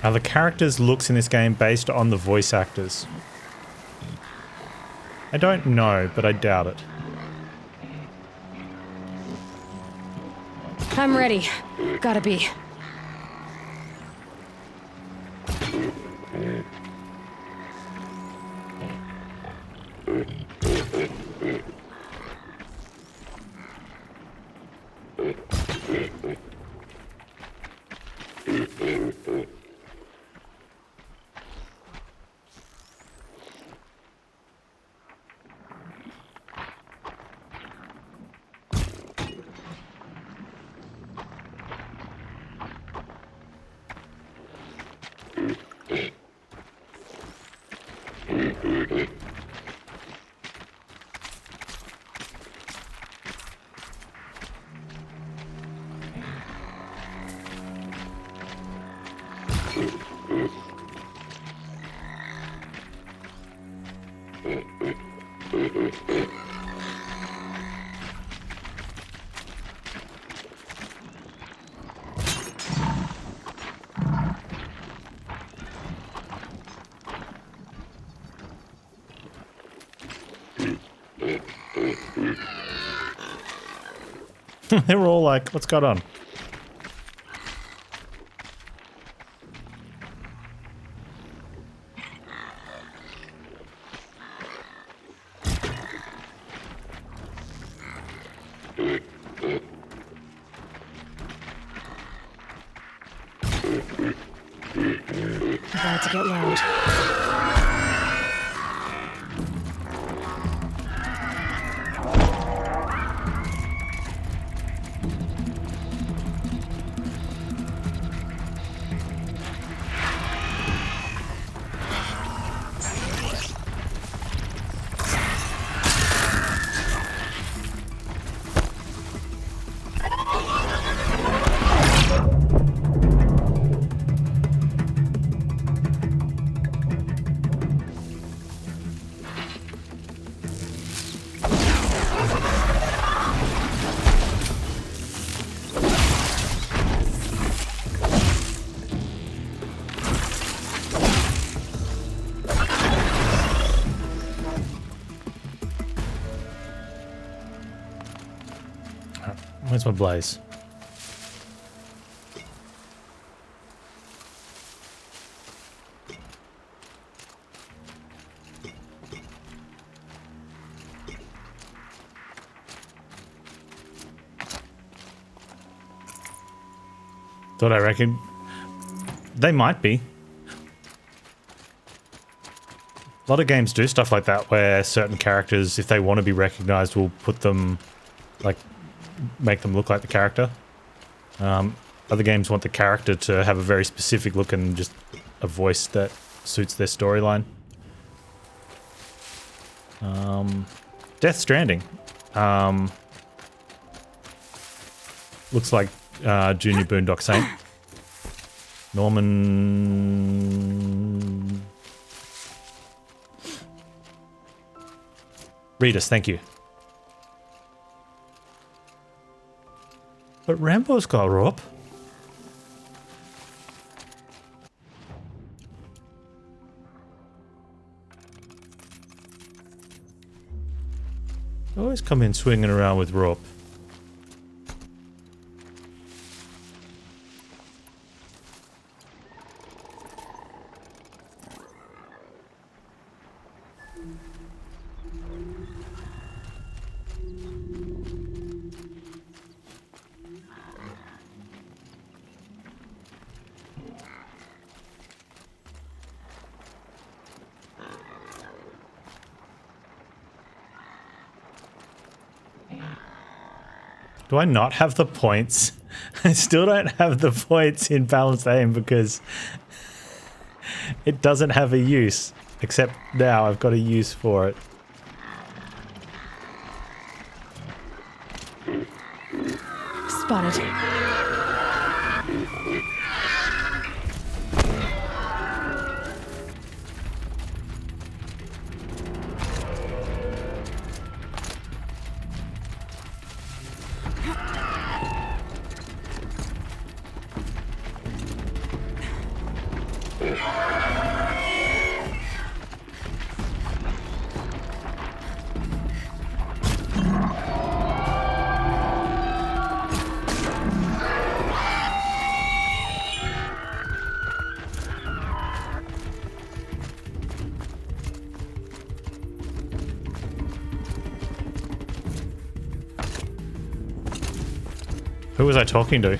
Are the characters' looks in this game based on the voice actors? I don't know, but I doubt it. I'm ready. Gotta be. They were all like, what's going on? About to get loud. Where's my blaze? Thought I reckon they might be. A lot of games do stuff like that where certain characters, if they want to be recognized, will put them, like, make them look like the character. Other games want the character to have a very specific look and just a voice that suits their storyline. Death Stranding. Looks like Junior Boondock Saint. Norman... Readus, thank you. But Rambo's got rope. Always come in swinging around with rope. Do I not have the points? I still don't have the points in balanced aim because it doesn't have a use. Except now I've got a use for it. Spotted. Who was I talking to?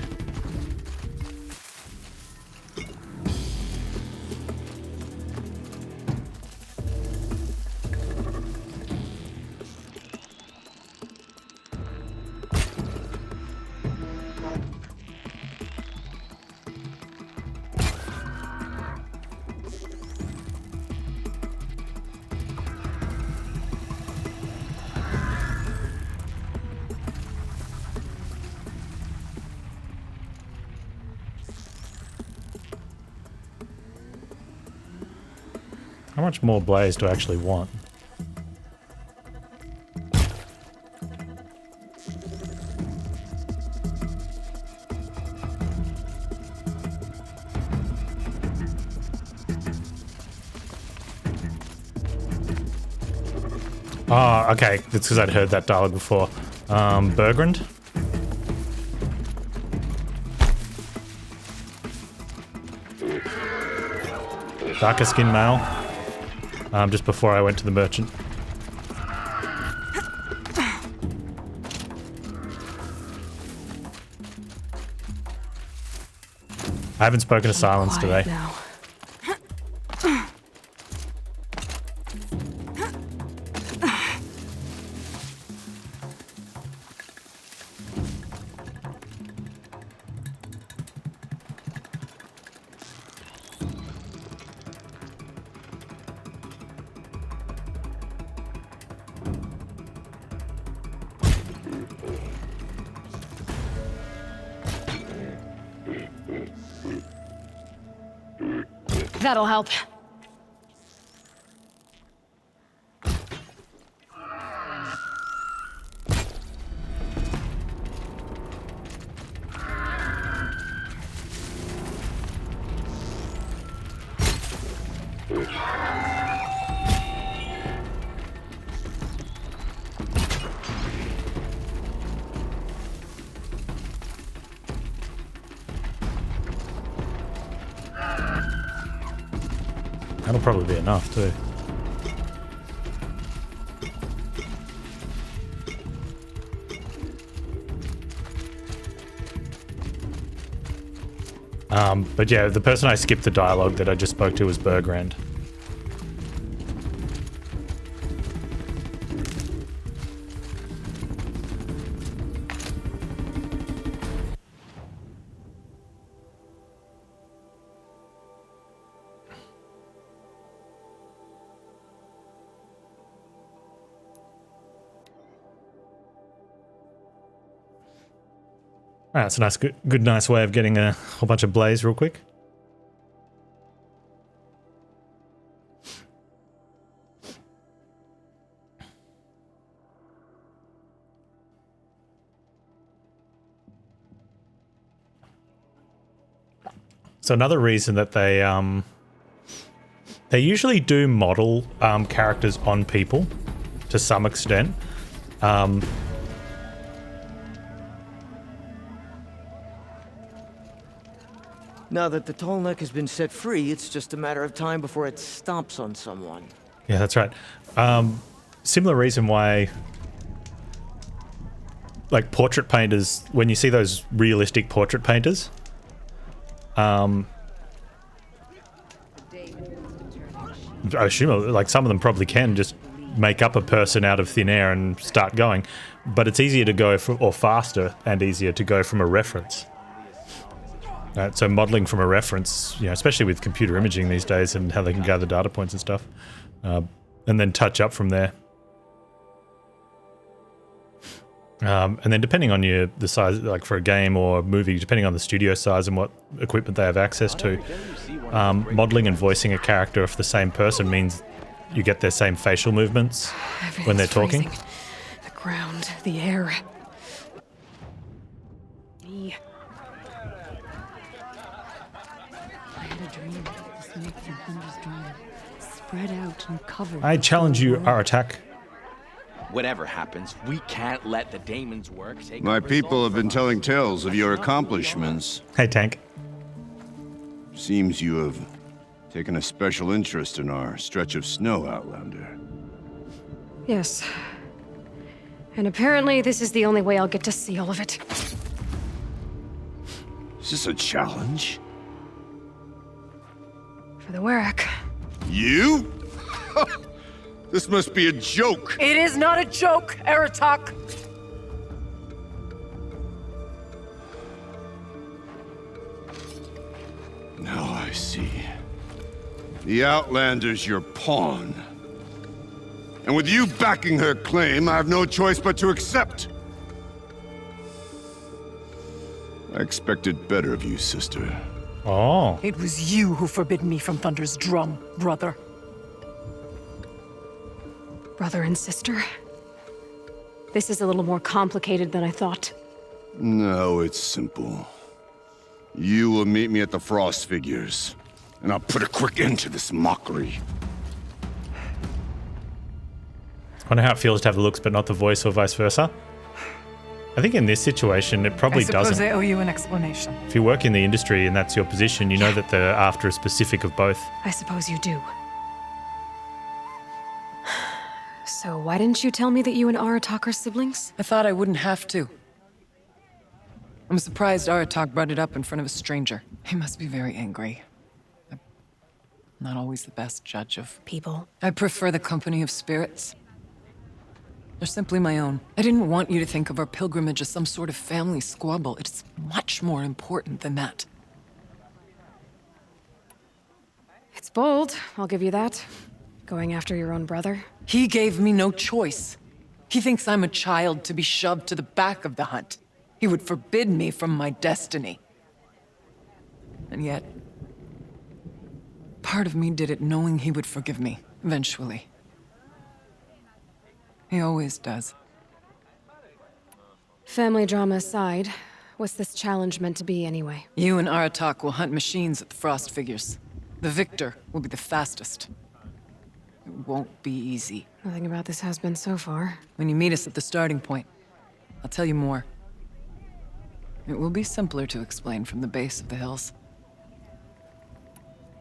How much more blaze do I actually want? Oh, okay. That's because I'd heard that dialogue before. Bergrand? Darker skin male. Just before I went to the merchant. I haven't spoken to Silence today. Now. That'll help. That'll probably be enough too. But yeah, the person I skipped the dialogue that I just spoke to was Bergrand. That's a nice, good, nice way of getting a whole bunch of blaze real quick. So another reason that they usually do model characters on people to some extent. Now that the tall neck has been set free, it's just a matter of time before it stomps on someone. Yeah, that's right. Similar reason why, like, portrait painters, when you see those realistic portrait painters, I assume, like, some of them probably can just make up a person out of thin air and start going, but it's easier to go from, or faster and easier to go from a reference. Right, so modeling from a reference, you know, especially with computer imaging these days and how they can gather data points and stuff, and then touch up from there. And then depending on the size, like for a game or a movie, depending on the studio size and what equipment they have access to, modeling and voicing a character of the same person means you get their same facial movements when they're talking. Freezing. The ground, the air. Me. I had a dream. The snakes and thunders drawn, spread out and covered. I challenge you, our attack. Whatever happens, we can't let the daemons work. My people have been telling tales of your accomplishments. Hey, Tank. Seems you have taken a special interest in our stretch of snow, Outlander. Yes. And apparently this is the only way I'll get to see all of it. Is this a challenge? For the Warwick. You? This must be a joke. It is not a joke, Aratak. Now I see. The Outlander's your pawn. And with you backing her claim, I have no choice but to accept. I expected better of you, sister. Oh. It was you who forbid me from Thunder's drum, brother. Brother and sister? This is a little more complicated than I thought. No, it's simple. You will meet me at the Frost Figures, and I'll put a quick end to this mockery. I wonder how it feels to have the looks but not the voice, or vice versa. I think in this situation, it probably I suppose doesn't. I owe you an explanation. If you work in the industry and that's your position, you know that they're after a specific of both. I suppose you do. So why didn't you tell me that you and Aratak are siblings? I thought I wouldn't have to. I'm surprised Aratak brought it up in front of a stranger. He must be very angry. I'm not always the best judge of... People. I prefer the company of spirits. They're simply my own. I didn't want you to think of our pilgrimage as some sort of family squabble. It's much more important than that. It's bold, I'll give you that. Going after your own brother. He gave me no choice. He thinks I'm a child to be shoved to the back of the hunt. He would forbid me from my destiny. And yet, part of me did it knowing he would forgive me, eventually. He always does. Family drama aside, what's this challenge meant to be anyway? You and Aratak will hunt machines at the Frost Figures. The victor will be the fastest. It won't be easy. Nothing about this has been so far. When you meet us at the starting point, I'll tell you more. It will be simpler to explain from the base of the hills.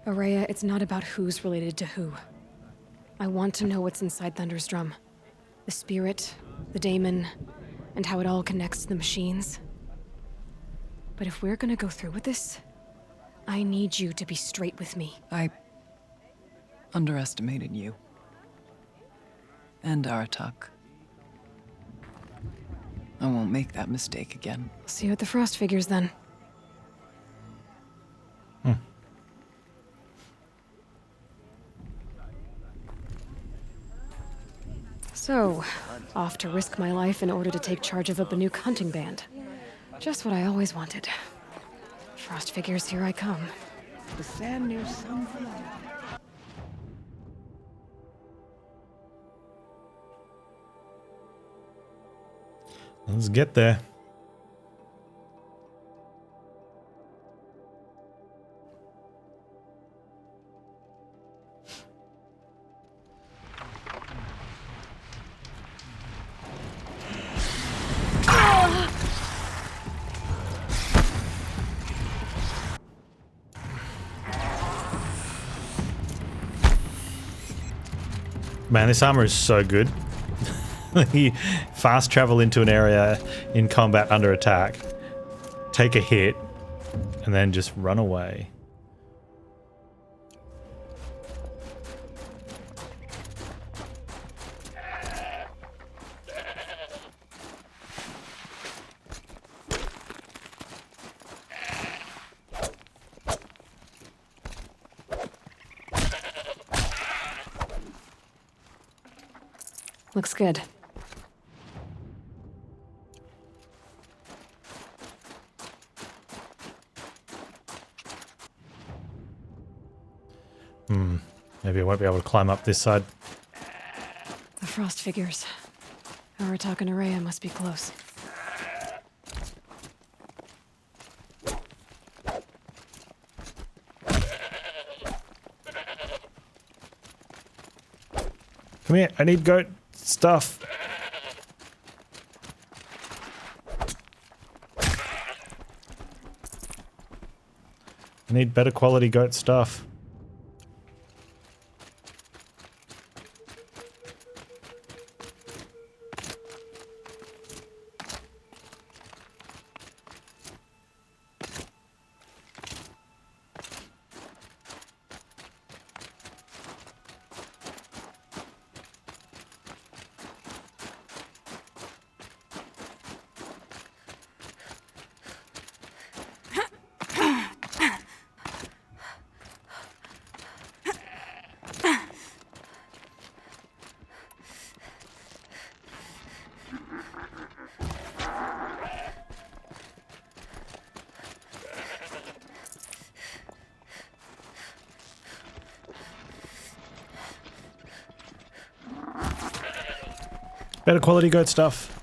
Araya, it's not about who's related to who. I want to know what's inside Thunder's drum. The spirit, the daemon, and how it all connects to the machines. But if we're gonna go through with this, I need you to be straight with me. I underestimated you. And Aratak. I won't make that mistake again. See you at the Frost Figures then. So, off to risk my life in order to take charge of a Banuk hunting band. Just what I always wanted. Frost Figures, here I come. The sand near something. Let's get there. Man, this armor is so good. You fast travel into an area in combat under attack, take a hit, and then just run away. Looks good. Maybe I won't be able to climb up this side. The Frost Figures. Aratak and Araya must be close. Come here, I need goat stuff. I need better quality goat stuff. Better quality goat stuff.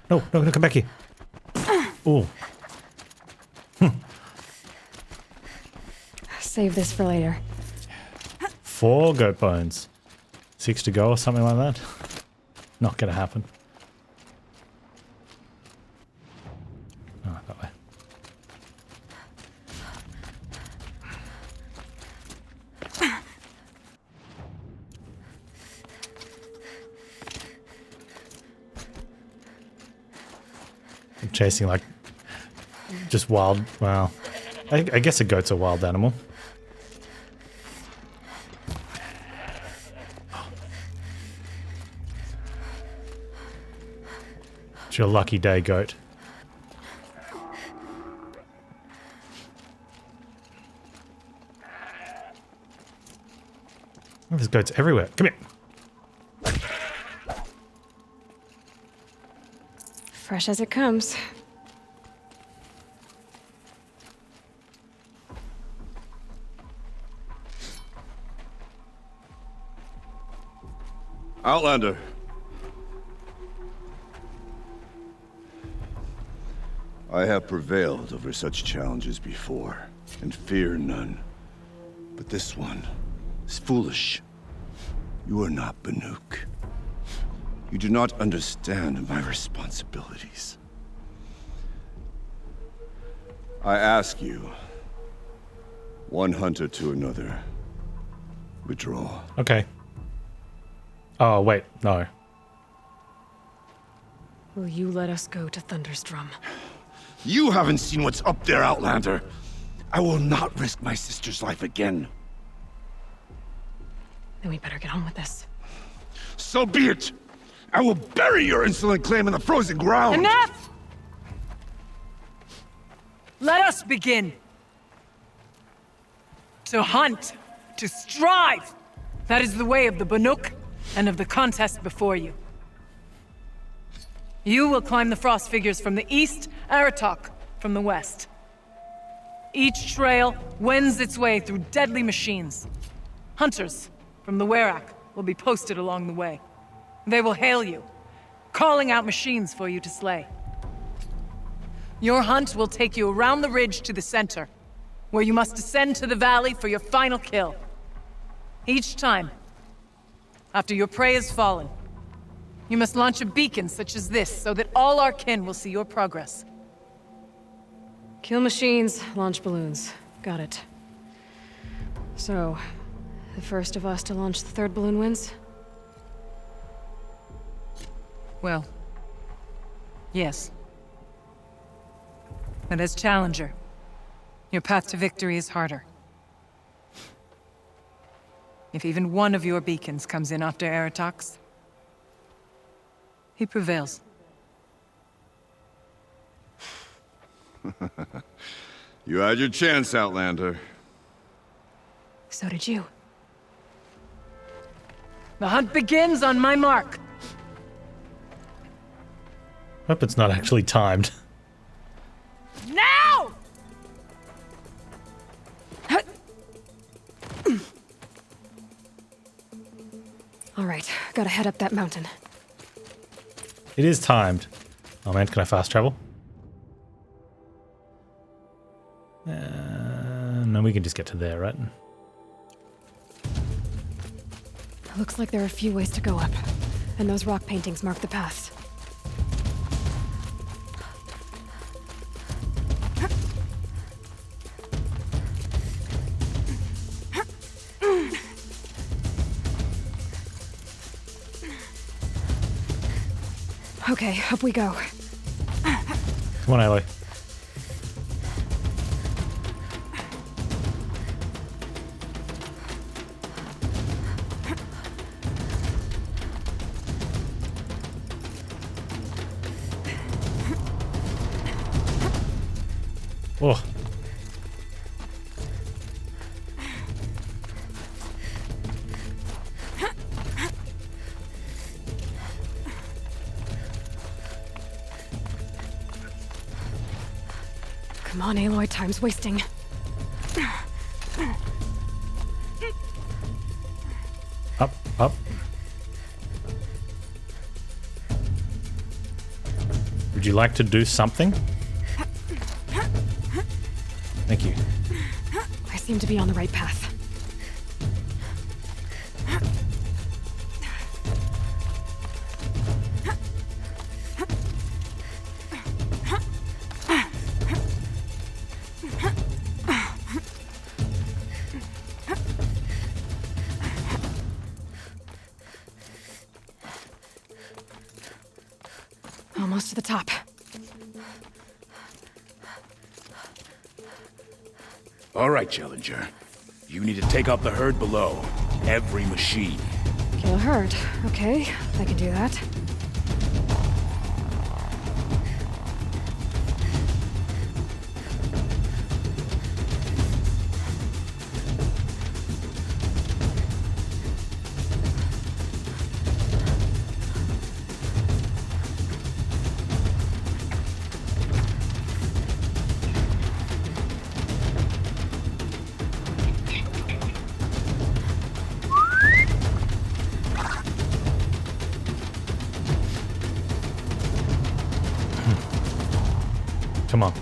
No, come back here. Oh. Save this for later. 4 goat bones. 6 to go or something like that. Not gonna happen. Oh, that way. I'm chasing like just wild. Well, I guess a goat's a wild animal. It's your lucky day, goat. Oh, there's goats everywhere. Come here. Fresh as it comes. Outlander. I have prevailed over such challenges before, and fear none. But this one is foolish. You are not Banuk. You do not understand my responsibilities. I ask you, one hunter to another, withdraw. Okay. Oh, wait, no. Will you let us go to Thunderstrom? You haven't seen what's up there, Outlander. I will not risk my sister's life again. Then we better get on with this. So be it! I will bury your insolent claim in the frozen ground! Enough! Let us begin. To hunt, to strive. That is the way of the Banuk and of the contest before you. You will climb the frost figures from the east, Aratok from the west. Each trail wends its way through deadly machines. Hunters from the Werak will be posted along the way. They will hail you, calling out machines for you to slay. Your hunt will take you around the ridge to the center, where you must descend to the valley for your final kill. Each time, after your prey has fallen, you must launch a beacon such as this so that all our kin will see your progress. Kill machines, launch balloons. Got it. So, the first of us to launch the 3rd balloon wins? Well, yes. But as challenger, your path to victory is harder. If even one of your beacons comes in after Aratox, he prevails. You had your chance, Outlander. So did you. The hunt begins on my mark. Hope it's not actually timed. Now! All right, gotta head up that mountain. It is timed. Oh man, can I fast travel? No, we can just get to there, right? Looks like there are a few ways to go up, and those rock paintings mark the paths. Okay, up we go. Come on, Aloy. Oh. Come on, Aloy, time's wasting. Up, up. you like to do something? Thank you. I seem to be on the right path. Almost to the top. All right, Challenger. You need to take out the herd below. Every machine. Kill a herd. Okay, I can do that. Come on.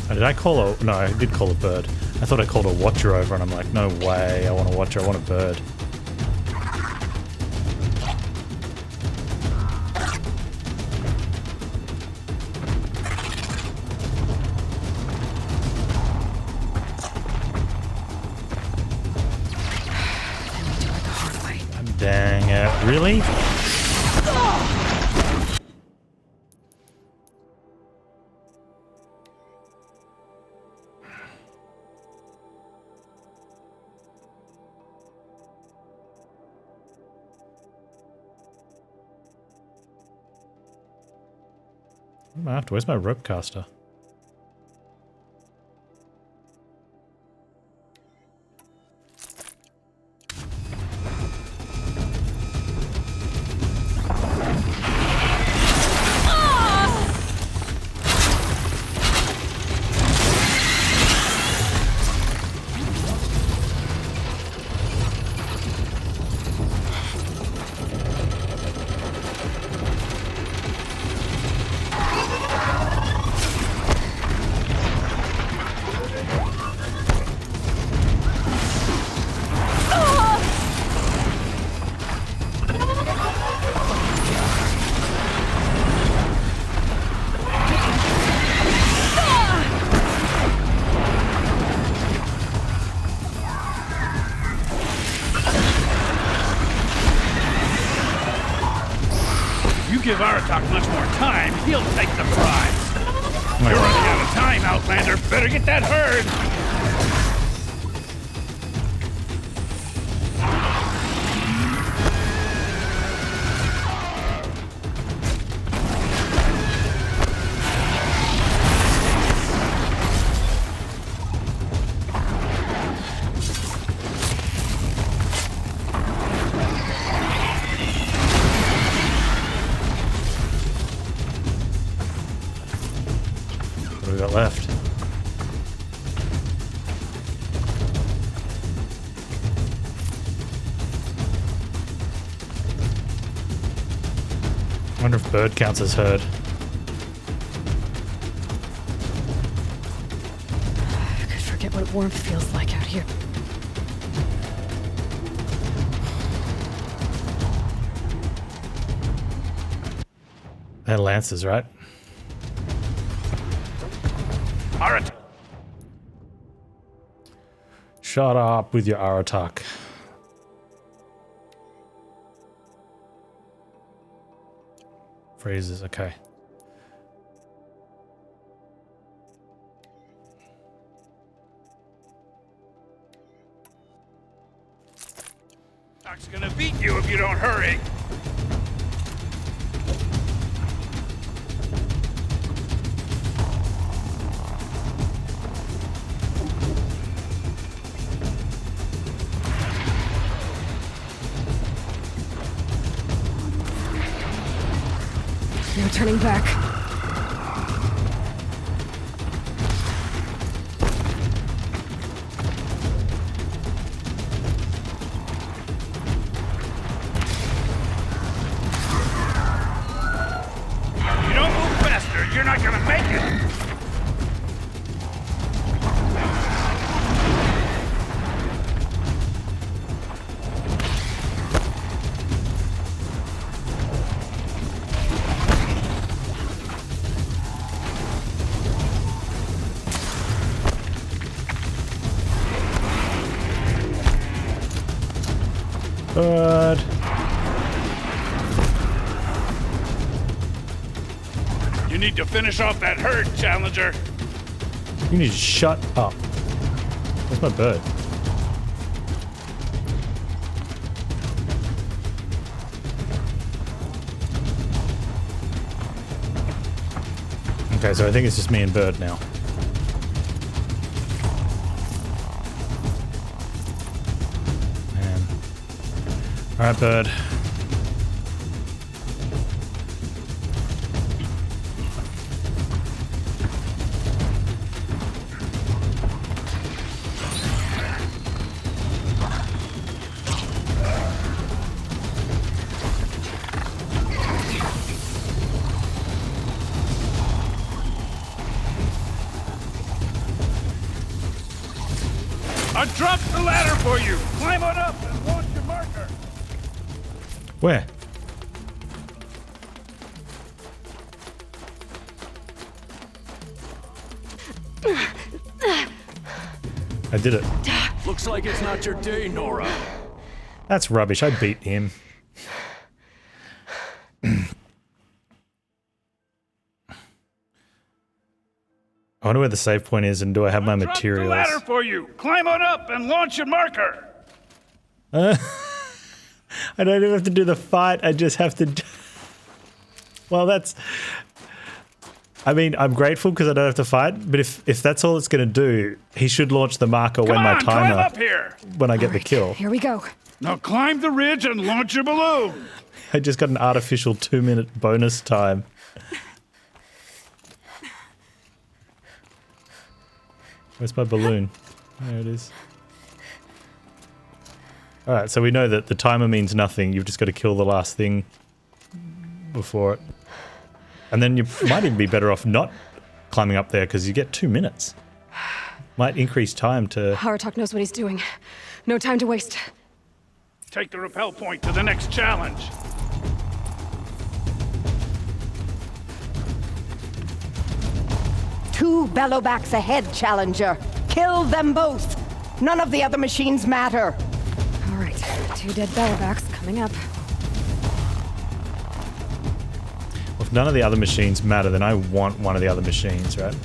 Did I call a... No, I did call a bird. I thought I called a watcher over and I'm like, no way, I want a watcher, I want a bird. Dang it. Really? Where's my rope caster? Give Aratak much more time, he'll take the prize. You're running out of time, Outlander. Better get that herd. What do we got left? I wonder if bird counts as herd. I could forget what warmth feels like out here. They're lances, right? Aratak. Shut up with your Aratak. Phrases, okay. Doc's gonna beat you if you don't hurry. No turning back. You don't move faster, you're not gonna make it! But You need to finish off that herd, Challenger. you need to shut up. Where's my bird? Okay, so I think it's just me and bird now. Alright, bird. I dropped the ladder for you. Climb on up and launch your marker. Where? I did it. Looks like it's not your day, Nora. That's rubbish. I beat him. I wonder where the save point is, and do I have my materials? I dropped the ladder for you. Climb on up and launch your marker. I don't even have to do the fight. I just have to. Well, that's. I mean, I'm grateful because I don't have to fight. But if that's all it's going to do, he should launch the marker when my Climb timer. up here. When I get the Alright, kill. Here we go. Now climb the ridge and launch your balloon. I just got an artificial 2-minute bonus time. Where's my balloon? There it is. Alright, so we know that the timer means nothing. You've just got to kill the last thing before it. And then you might even be better off not climbing up there because you get 2 minutes. Might increase time to... Aratok knows what he's doing. No time to waste. Take the rappel point to the next challenge. Two bellowbacks ahead, Challenger. Kill them both. None of the other machines matter. All right, 2 dead bellowbacks coming up. If none of the other machines matter, then I want one of the other machines, right?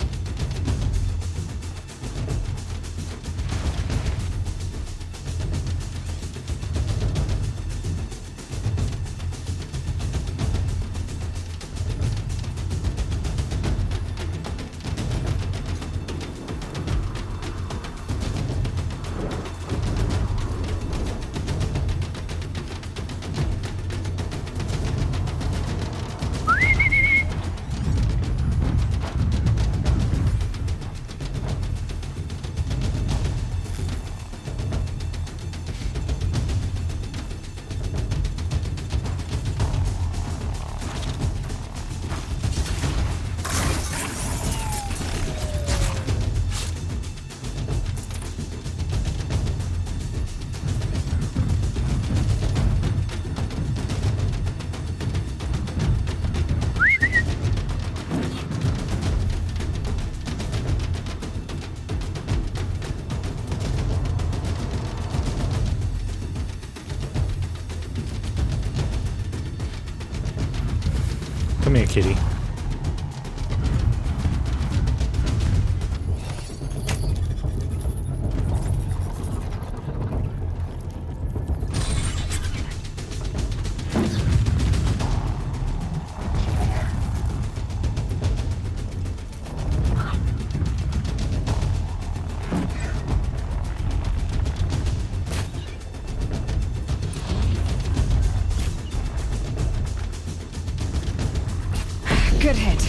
Come here, kitty. Good hit.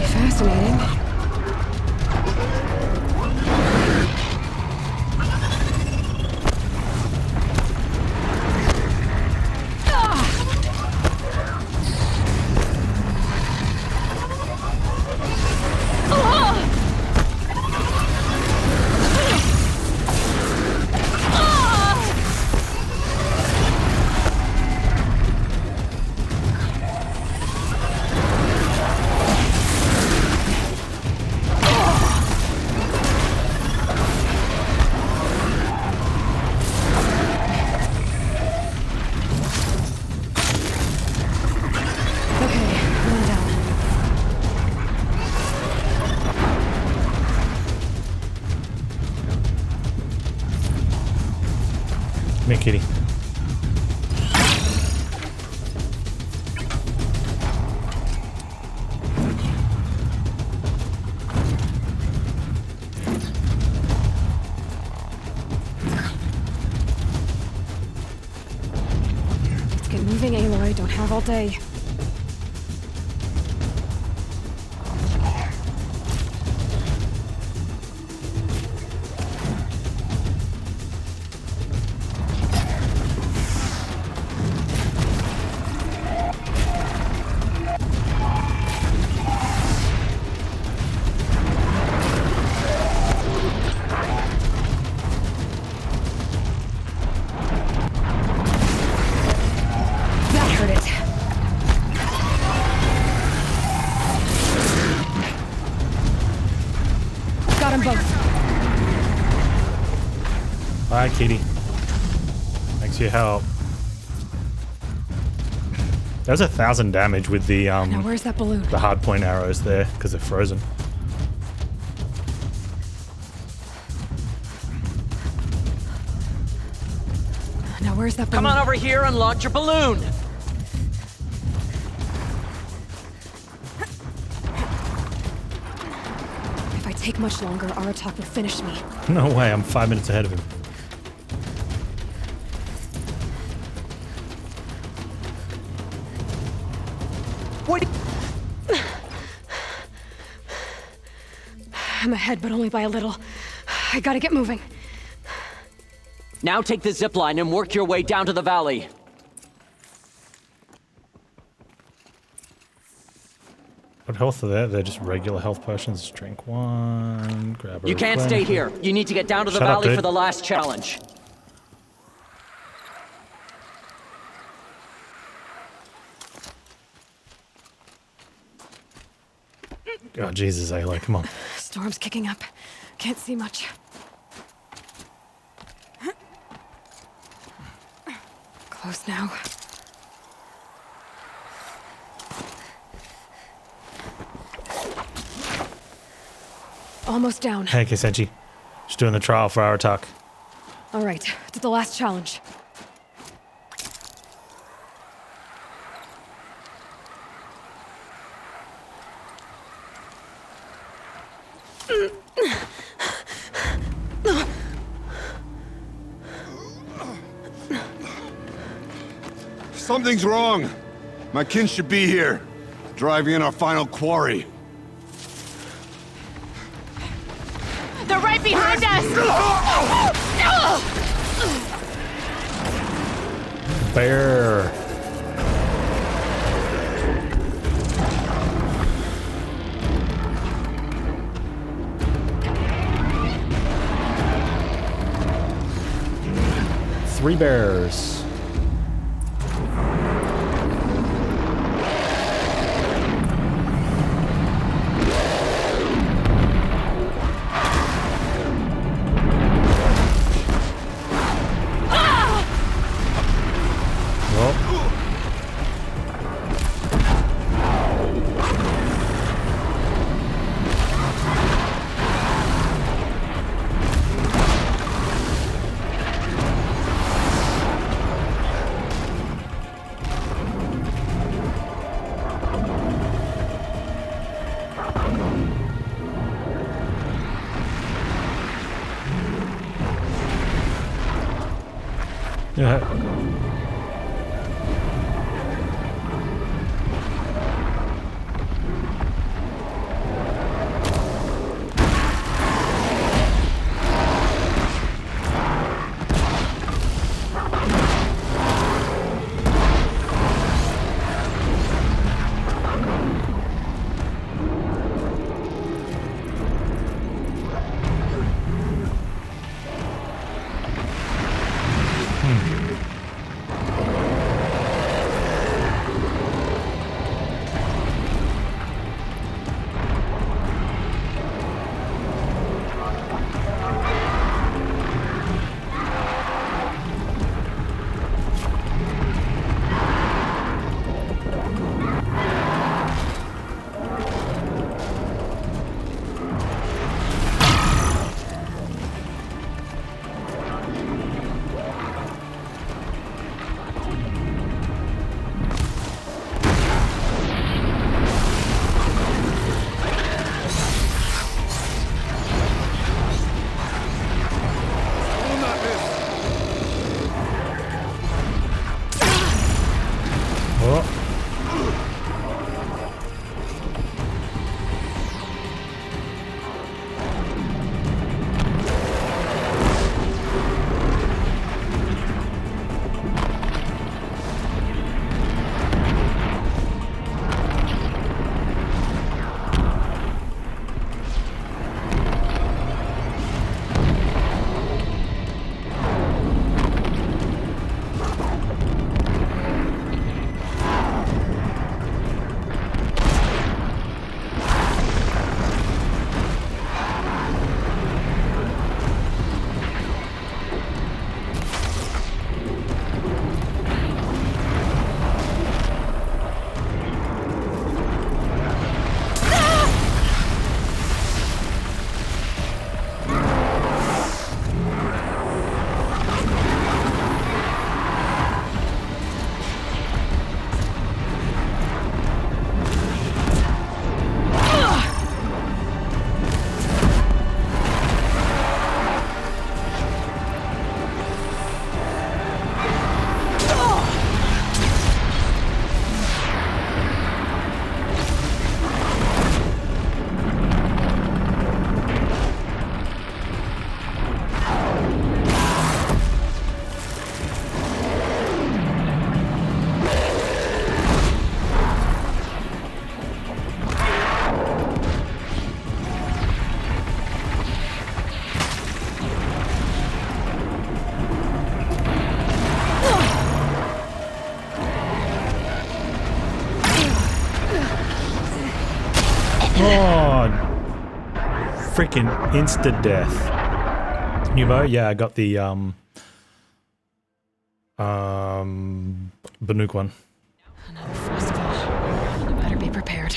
Fascinating. Come here, kitty. Let's get moving, Aloy. Don't have all day. Bye, kitty. Thanks for your help. That was 1,000 damage with the Now where's that balloon? the hardpoint arrows there because they're frozen. Now where's that balloon? Come on over here and launch your balloon. If I take much longer, Aratak will finish me. No way, I'm 5 minutes ahead of him. What? I'm ahead, but only by a little. I gotta get moving. Now take the zipline and work your way down to the valley. What health are there? They're just regular health potions. Drink one, grab a You can't stay here. You need to get down to the Shut up, valley dude. for the last challenge. Oh, Jesus, Aloy, come on. Storm's kicking up. Can't see much. Close now. Almost down. Hey, Kisenchi. Just doing the trial for Aratak. All right, to the last challenge. Something's wrong. My kin should be here, driving in our final quarry. They're right behind us! Bear. Three bears. Yeah. Oh, freaking insta death. Nuvo, yeah, I got the Banuk one. Another frostfall. You better be prepared.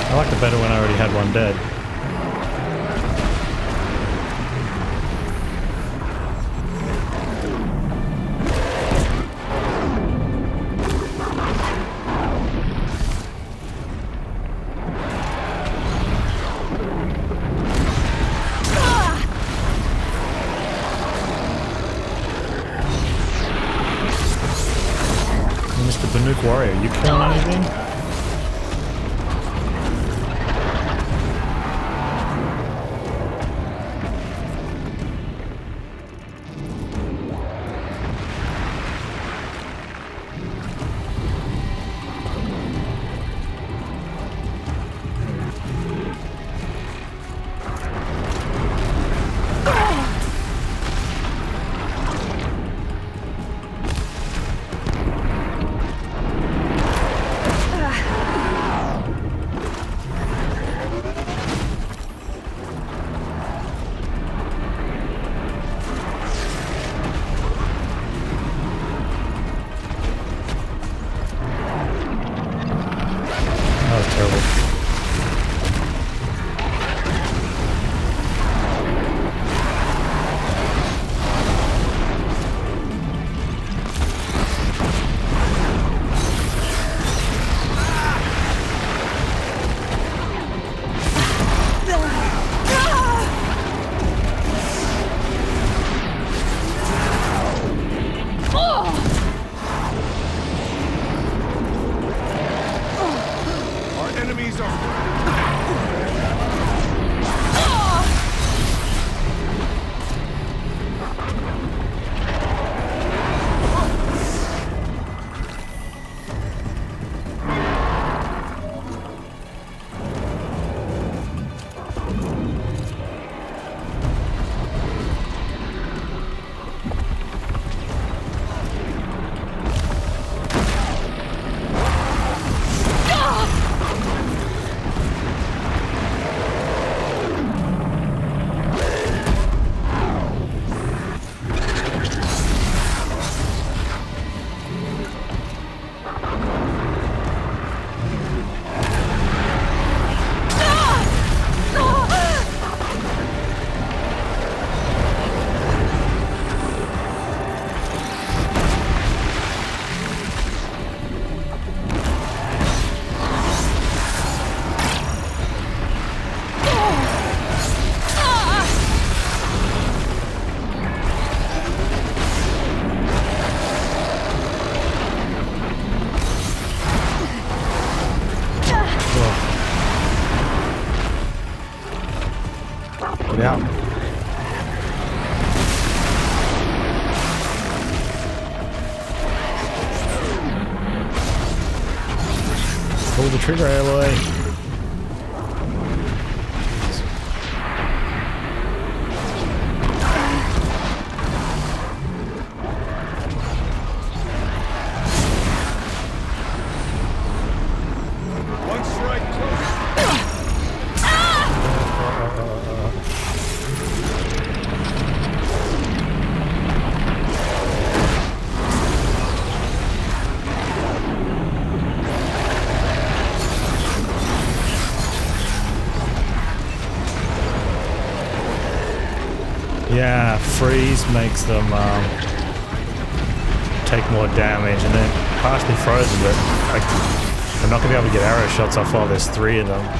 I liked it better when I already had one dead. Mr. Banuk Warrior, you killing anything? Get out. Pull the trigger, Aloy. Yeah, freeze makes them take more damage, and they're partially frozen, but I'm not going to be able to get arrow shots off while there's 3 of them.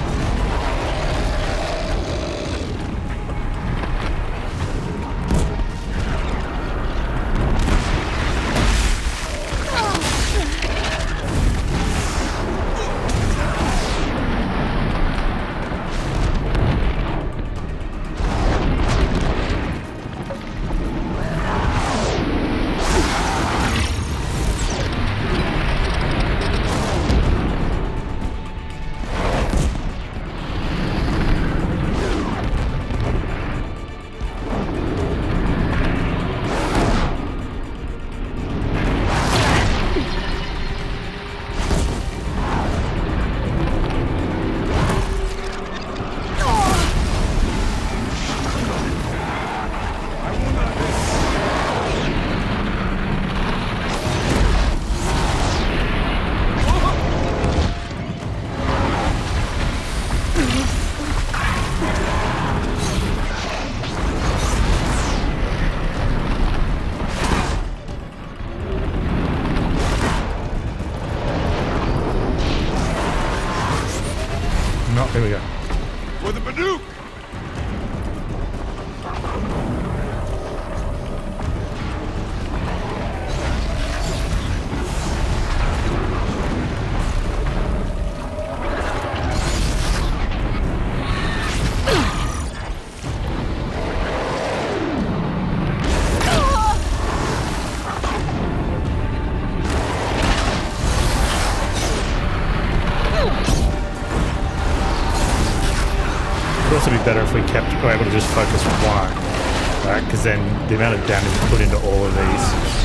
Here we go. For the Baduk! It'd also be better if we were able to just focus one, right? Because then the amount of damage put into all of these.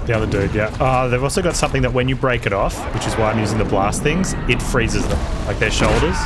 The other dude, yeah. They've also got something that when you break it off, which is why I'm using the blast things, it freezes them, like their shoulders.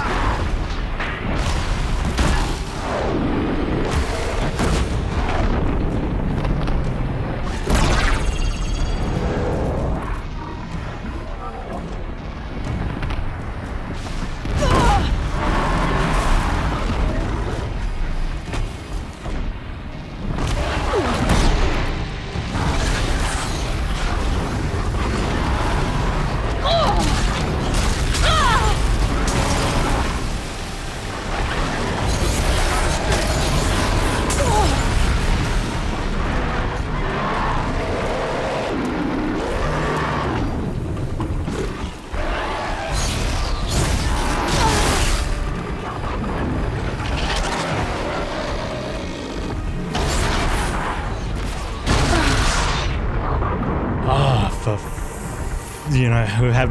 You know, who have...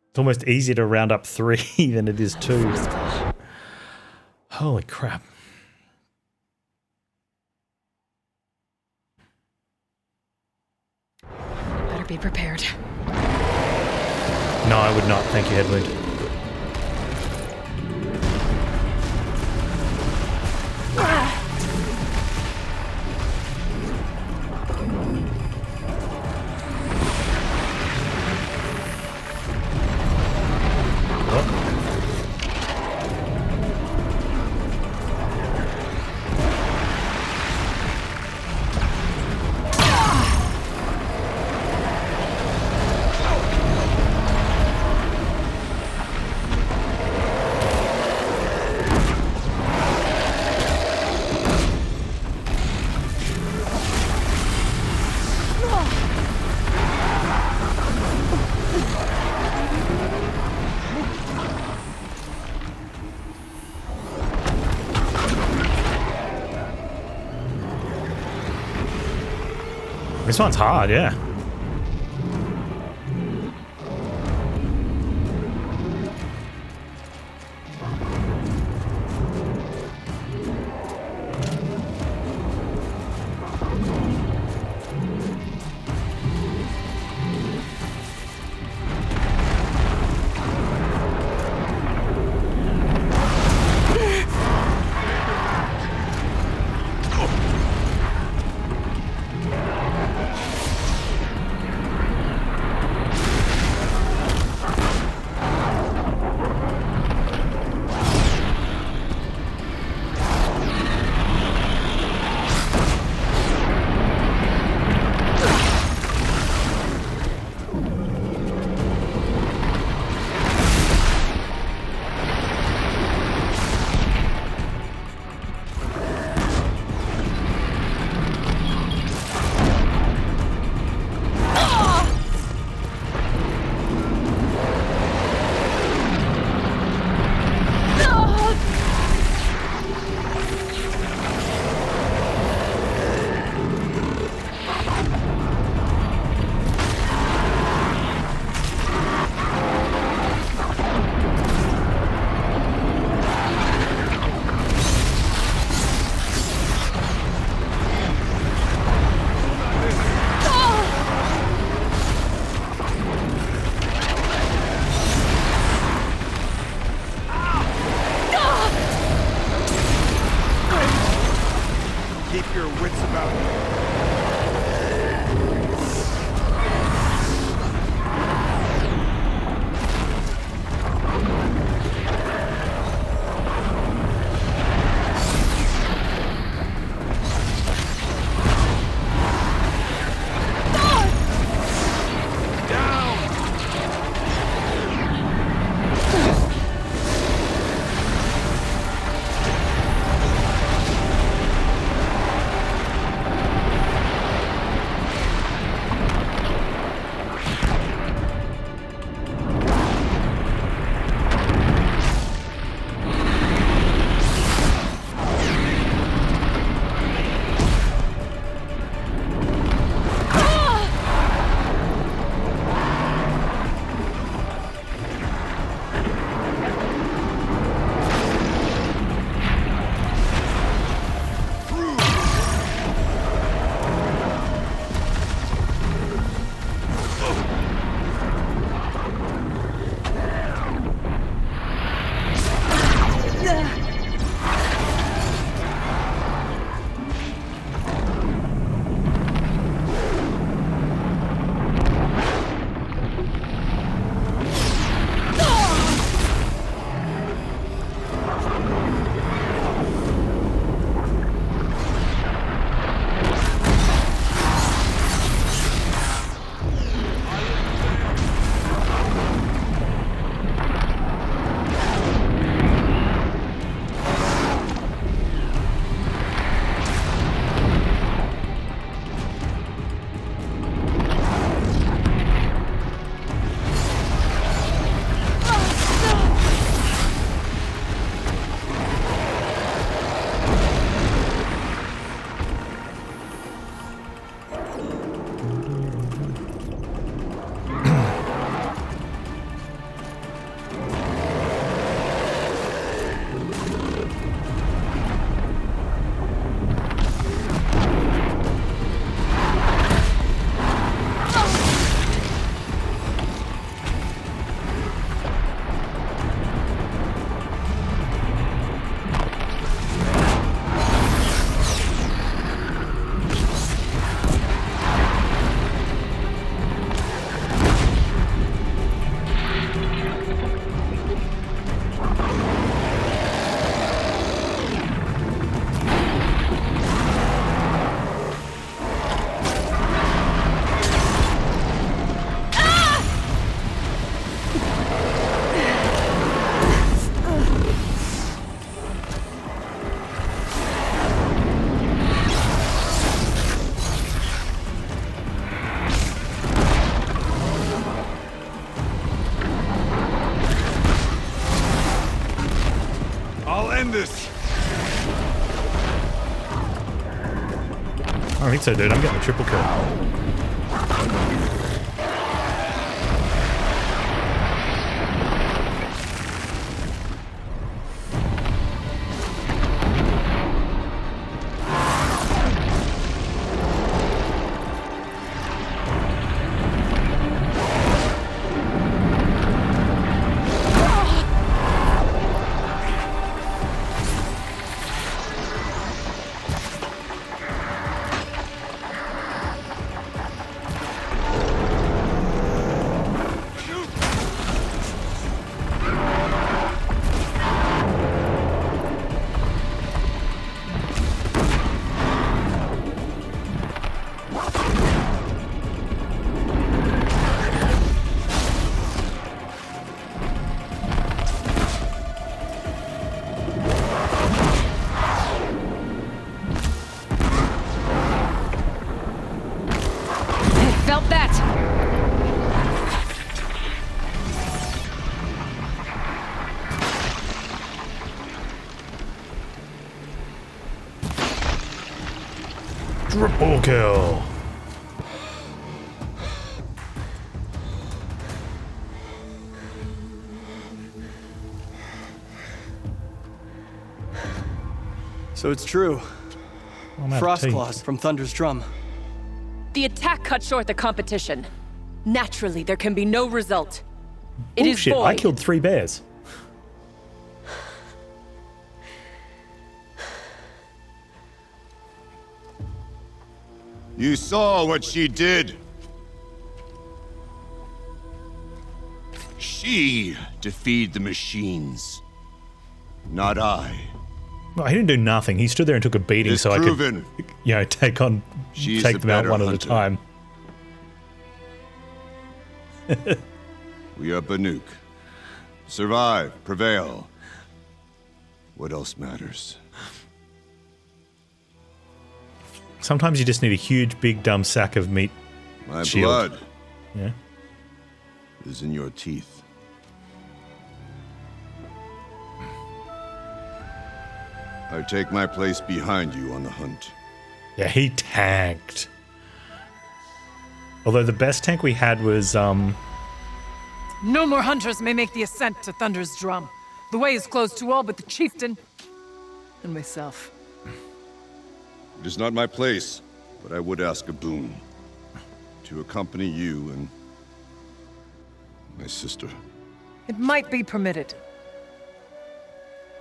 It's almost easier to round up 3 than it is 2. Holy crap. Better be prepared. No, I would not. Thank you, Headwood. This one's hard, yeah. Keep your wits about you. This. I don't think so, dude. I'm getting a triple kill. Felt that! Triple kill. So it's true. Frost claws from Thunder's drum. The attack cut short the competition. Naturally, there can be no result. It is Bullshit, void. I killed 3 bears. You saw what she did. She defeated the machines, not I. Well, he didn't do nothing. He stood there and took a beating so I could, take them out one at a time. We are Banuk. Survive, prevail. What else matters? Sometimes you just need a huge, big, dumb sack of meat. My shield. blood Yeah. is in your teeth. I take my place behind you on the hunt. Yeah, he tanked. Although the best tank we had was, No more hunters may make the ascent to Thunder's drum. The way is closed to all but the chieftain and myself. It is not my place, but I would ask a boon. To accompany you and my sister. It might be permitted.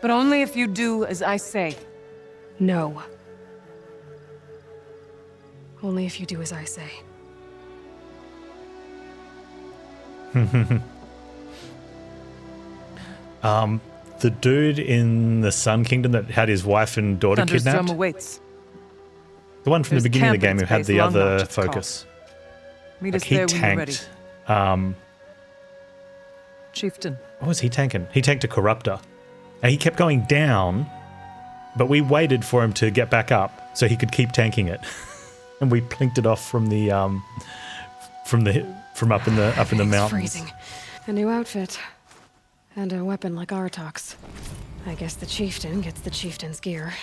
But only if you do as I say. No. Only if you do as I say. The dude in the Sun Kingdom that had his wife and daughter Thunder's kidnapped. drum awaits. The one from There's the beginning of the camp in game who its had base, the Long other March, it's called. focus. Meet Like us he there when you're ready. tanked. Chieftain. What was he tanking? He tanked a corruptor. And he kept going down, but we waited for him to get back up so he could keep tanking it. And we plinked it off from the from up in the It's mountains. freezing. A new outfit. And a weapon like Artok's. I guess the chieftain gets the chieftain's gear.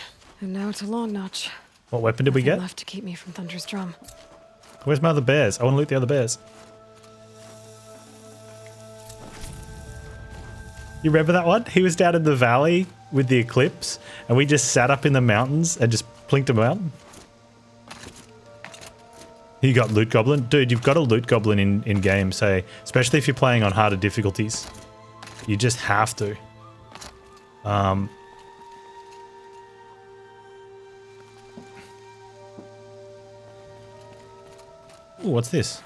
And now to Long Notch. What weapon did we Nothing get? left to keep me from Thunder's drum. Where's my other bears? I want to loot the other bears. You remember that one? He was down in the valley with the eclipse, and we just sat up in the mountains and just plinked him out. You got loot goblin? Dude, you've got a loot goblin in game, say, especially if you're playing on harder difficulties. You just have to. Ooh, what's this?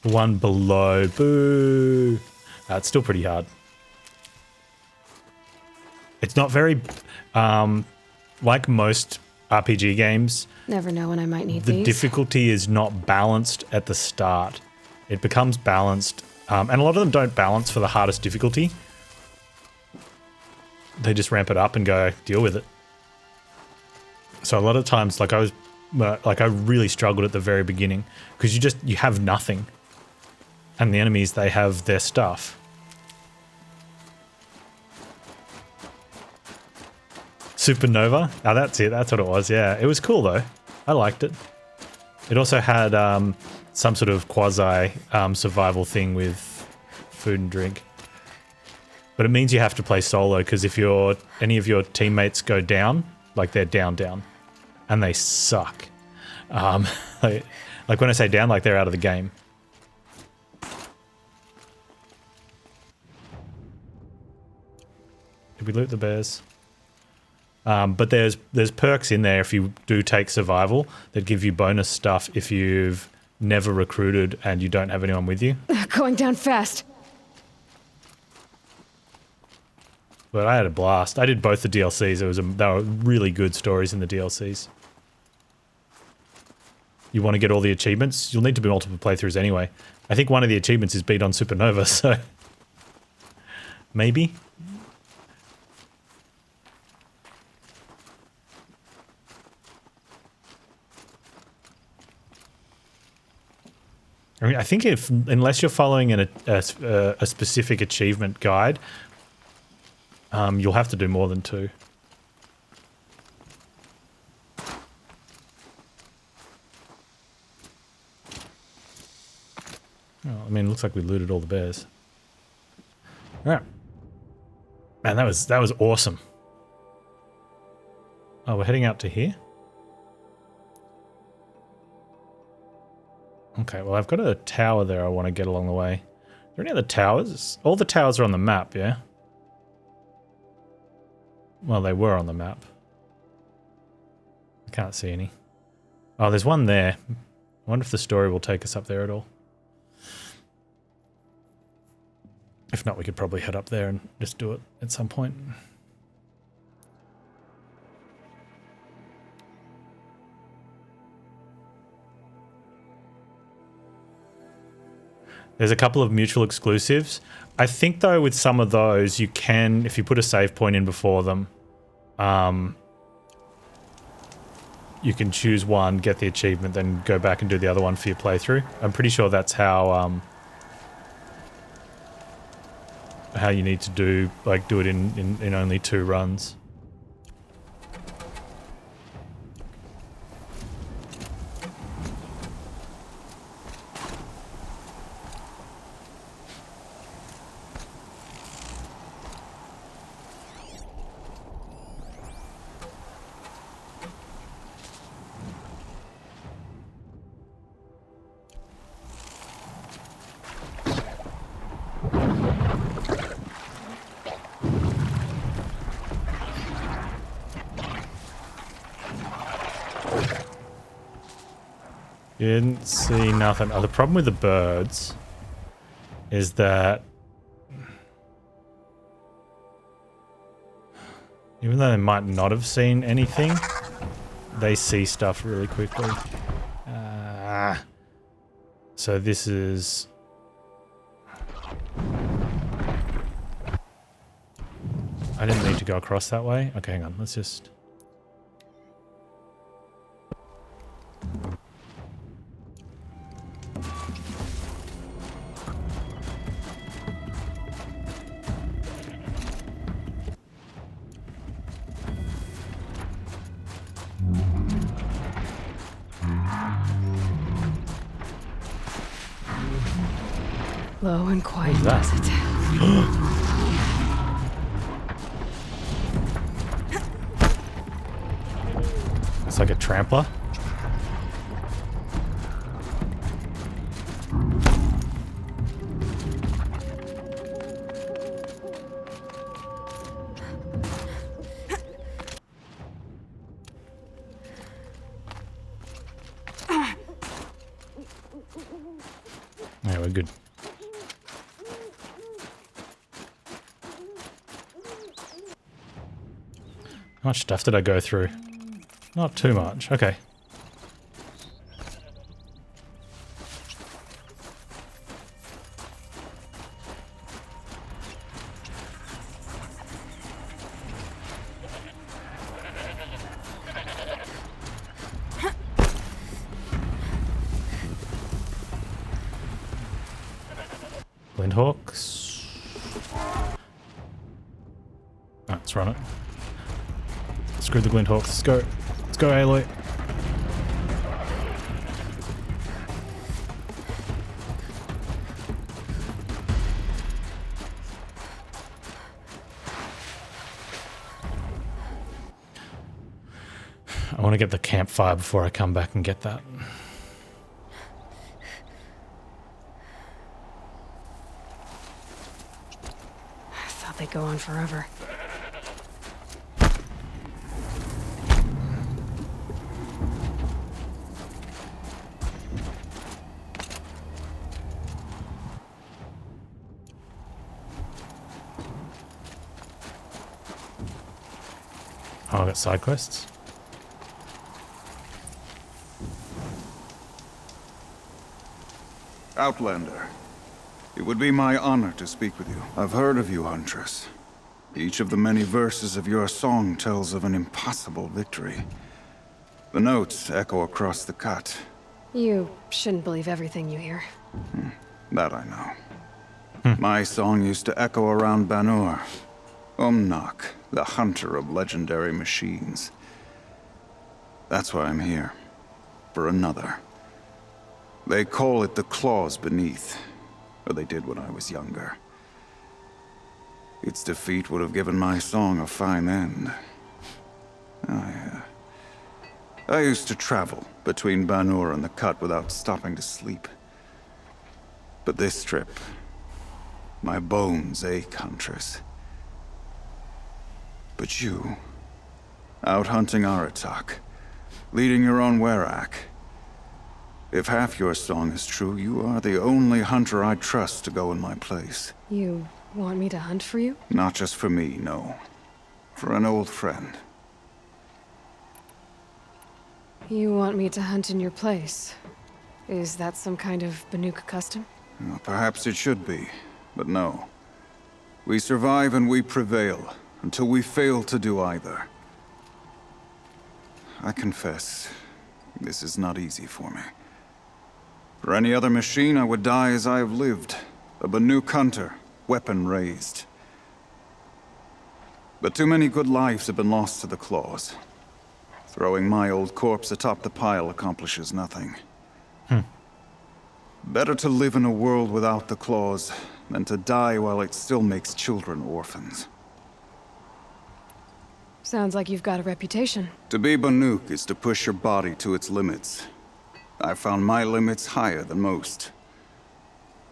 One below. Boo. It's still pretty hard. It's not very, like most RPG games, Never know when I might need the these. difficulty is not balanced at the start. It becomes balanced, and a lot of them don't balance for the hardest difficulty. They just ramp it up and go, deal with it. So a lot of times, like I was but like I really struggled at the very beginning because you have nothing, and the enemies, they have their stuff. Supernova? Oh, that's it. That's what it was. Yeah, it was cool though. I liked it. It also had some sort of quasi survival thing with food and drink. But it means you have to play solo because if any of your teammates go down, like they're down, and they suck. Like when I say down, like they're out of the game. Did we loot the bears? But there's perks in there if you do take survival that give you bonus stuff if you've never recruited and you don't have anyone with you. Going down fast. But I had a blast. I did both the DLCs. They were really good stories in the DLCs. You want to get all the achievements? You'll need to do multiple playthroughs anyway. I think one of the achievements is beat on Supernova, so maybe. I mean, I think unless you're following a specific achievement guide, you'll have to do more than 2. Oh, I mean, it looks like we looted all the bears. All right, man, that was awesome. Oh, we're heading out to here. Okay, well, I've got a tower there I want to get along the way. Are there any other towers? All the towers are on the map, yeah? Well, they were on the map. I can't see any. Oh, there's one there. I wonder if the story will take us up there at all. If not, we could probably head up there and just do it at some point. There's a couple of mutual exclusives. I think, though, with some of those, you can, if you put a save point in before them, you can choose one, get the achievement, then go back and do the other one for your playthrough. I'm pretty sure that's how you need to do it in only 2 runs. Didn't see nothing. Oh, the problem with the birds is that even though they might not have seen anything, they see stuff really quickly. So this is... I didn't need to go across that way. Okay, hang on. Let's just... Low and quiet does it. It's like a trampler. Yeah, we're good. How much stuff did I go through? Not too much. Okay. Glindhawks. Let's run it. Screw the Glindhawks. Let's go. Let's go, Aloy. I want to get the campfire before I come back and get that. I thought they'd go on forever. Oh, I got side quests. Outlander, it would be my honor to speak with you. I've heard of you, Huntress. Each of the many verses of your song tells of an impossible victory. The notes echo across the cut. You shouldn't believe everything you hear. That I know. My song used to echo around Banur. Umnak, the hunter of legendary machines. That's why I'm here. For another. They call it the claws beneath, or they did when I was younger. Its defeat would have given my song a fine end. I used to travel between Banur and the Cut without stopping to sleep. But this trip, my bones ache, Huntress. But you, out hunting Aratak, leading your own Werak. If half your song is true, you are the only hunter I trust to go in my place. You want me to hunt for you? Not just for me, no. For an old friend. You want me to hunt in your place? Is that some kind of Banuk custom? Well, perhaps it should be, but no. We survive and we prevail, until we fail to do either. I confess, this is not easy for me. For any other machine, I would die as I have lived. A Banuk hunter, weapon raised. But too many good lives have been lost to the claws. Throwing my old corpse atop the pile accomplishes nothing. Better to live in a world without the claws than to die while it still makes children orphans. Sounds like you've got a reputation. To be Banuk is to push your body to its limits. I found my limits higher than most.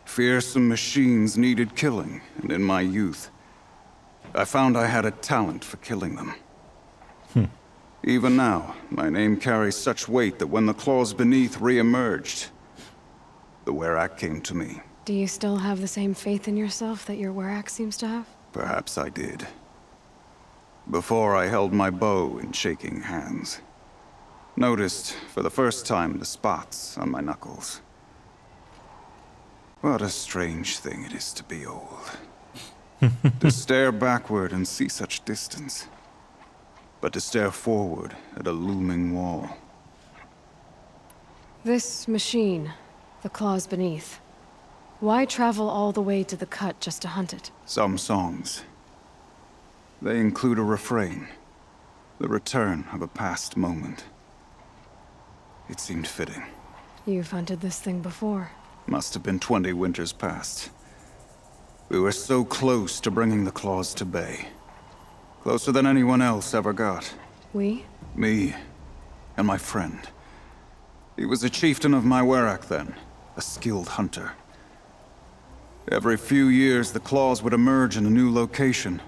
Fearsome machines needed killing, and in my youth, I found I had a talent for killing them. Even now, my name carries such weight that when the claws beneath re-emerged, the Werak came to me. Do you still have the same faith in yourself that your Werak seems to have? Perhaps I did. Before I held my bow in shaking hands. Noticed, for the first time, the spots on my knuckles. What a strange thing it is to be old. To stare backward and see such distance. But to stare forward at a looming wall. This machine, the claws beneath. Why travel all the way to the Cut just to hunt it? Some songs. They include a refrain. The return of a past moment. It seemed fitting. You've hunted this thing before. Must have been 20 winters past. We were so close to bringing the claws to bay. Closer than anyone else ever got. We? Me, and my friend. He was a chieftain of my Werak then, a skilled hunter. Every few years, the claws would emerge in a new location.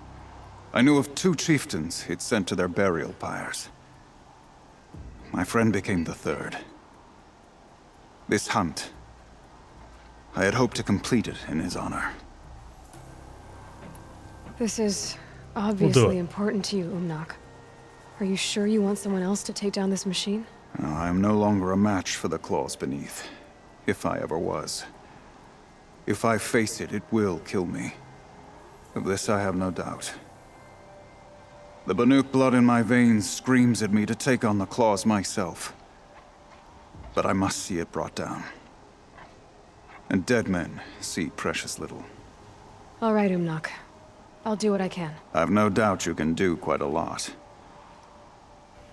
I knew of 2 chieftains he'd sent to their burial pyres. My friend became the 3rd. This hunt, I had hoped to complete it in his honor. This is obviously important to you, Umnak. Are you sure you want someone else to take down this machine? No, I am no longer a match for the claws beneath, if I ever was. If I face it, it will kill me. Of this I have no doubt. The Banuk blood in my veins screams at me to take on the claws myself. But I must see it brought down. And dead men see precious little. All right, Umnak. I'll do what I can. I've no doubt you can do quite a lot.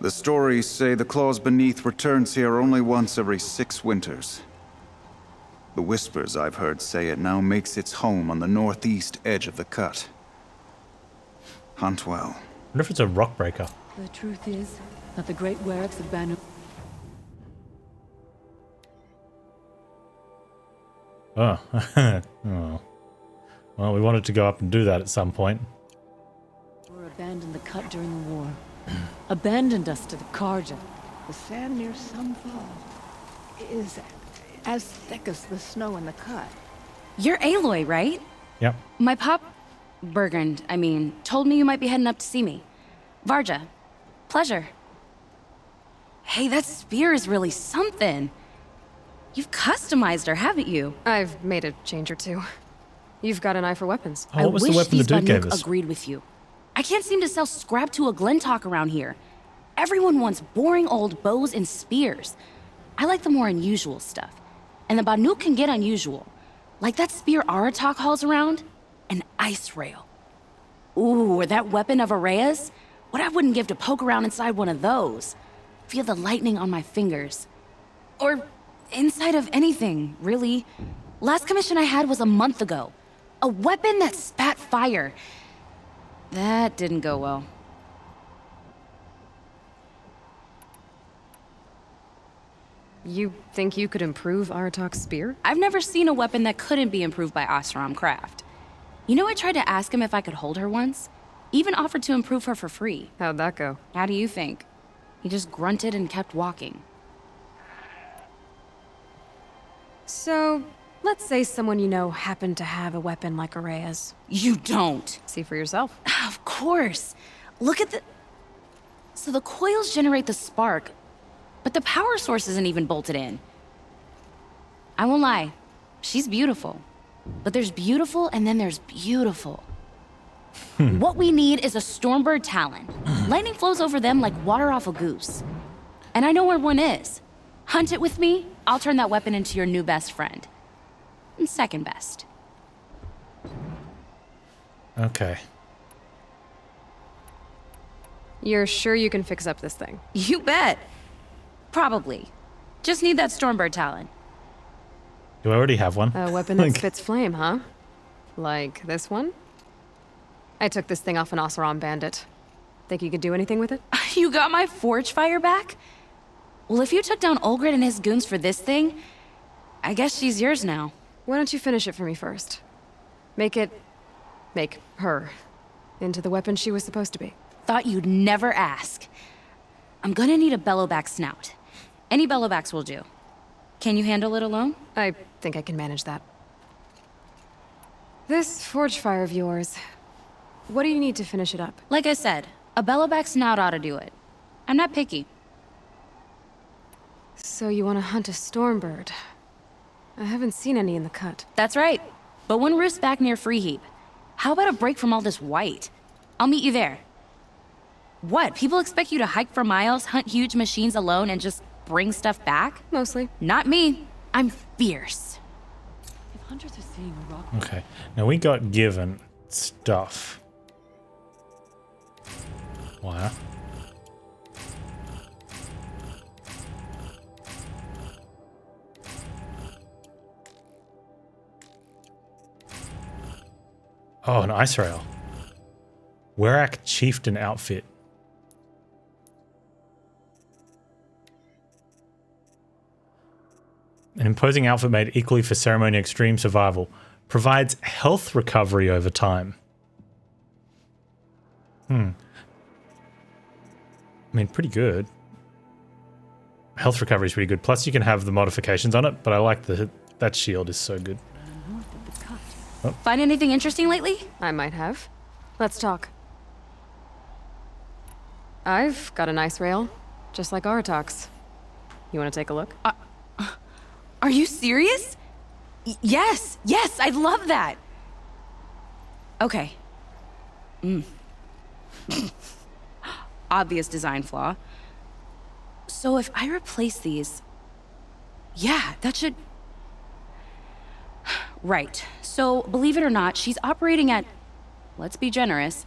The stories say the claws beneath returns here only once every 6 winters. The whispers I've heard say it now makes its home on the northeast edge of the cut. Hunt well. I wonder if it's a rock breaker. The truth is that the great werewolves of Banu... Oh. Oh. Well, we wanted to go up and do that at some point. ...were abandoned the cut during the war. Abandoned us to the Karja. The sand near Sunfall is as thick as the snow in the cut. You're Aloy, right? Yep. My pop... Bergund, I mean, told me you might be heading up to see me. Varja. Pleasure. Hey, that spear is really something. You've customized her, haven't you? I've made a change or two. You've got an eye for weapons. Oh, what was the weapon the dude gave us? Agreed with you. I can't seem to sell scrap to a Glentalk around here. Everyone wants boring old bows and spears. I like the more unusual stuff. And the Banuk can get unusual. Like that spear Aratak hauls around. An ice rail. Ooh, or that weapon of Araya's? What I wouldn't give to poke around inside one of those. Feel the lightning on my fingers. Or inside of anything, really. Last commission I had was a month ago. A weapon that spat fire. That didn't go well. You think you could improve Aratak's spear? I've never seen a weapon that couldn't be improved by Oseram craft. You know, I tried to ask him if I could hold her once. Even offered to improve her for free. How'd that go? How do you think? He just grunted and kept walking. So, let's say someone you know happened to have a weapon like Araya's. You don't. See for yourself. Of course. Look at the... So the coils generate the spark, but the power source isn't even bolted in. I won't lie. She's beautiful. But there's beautiful and then there's beautiful. What we need is a Stormbird Talon. Lightning flows over them like water off a goose. And I know where one is. Hunt it with me, I'll turn that weapon into your new best friend. And second best. Okay. You're sure you can fix up this thing? You bet. Probably. Just need that Stormbird Talon. Do I already have one? A weapon that spits flame, huh? Like this one? I took this thing off an Oseram bandit. Think you could do anything with it? You got my forge fire back? Well, if you took down Olgrid and his goons for this thing, I guess she's yours now. Why don't you finish it for me first? Make her into the weapon she was supposed to be. Thought you'd never ask. I'm gonna need a bellowback snout. Any bellowbacks will do. Can you handle it alone? I think I can manage that. This forge fire of yours, what do you need to finish it up? Like I said, a bellowback snout ought to do it. I'm not picky. So you want to hunt a Stormbird? I haven't seen any in the cut. That's right. But one roosts back near Freeheap. How about a break from all this white? I'll meet you there. What? People expect you to hike for miles, hunt huge machines alone, and just bring stuff back? Mostly. Not me. I'm fierce. If hunters are seeing a rock... Okay. Now we got given stuff. Wow. Oh, an ice rail. Werak Chieftain outfit. An imposing outfit made equally for ceremony extreme survival. Provides health recovery over time. I mean, pretty good. Health recovery is pretty good. Plus you can have the modifications on it, but I like that shield is so good. Oh. Find anything interesting lately? I might have. Let's talk. I've got an ice rail, just like Aratak's. You want to take a look? Are you serious? Yes, I'd love that. Okay. Obvious design flaw. So if I replace these... Yeah, that should... Right. So, believe it or not, she's operating at, let's be generous,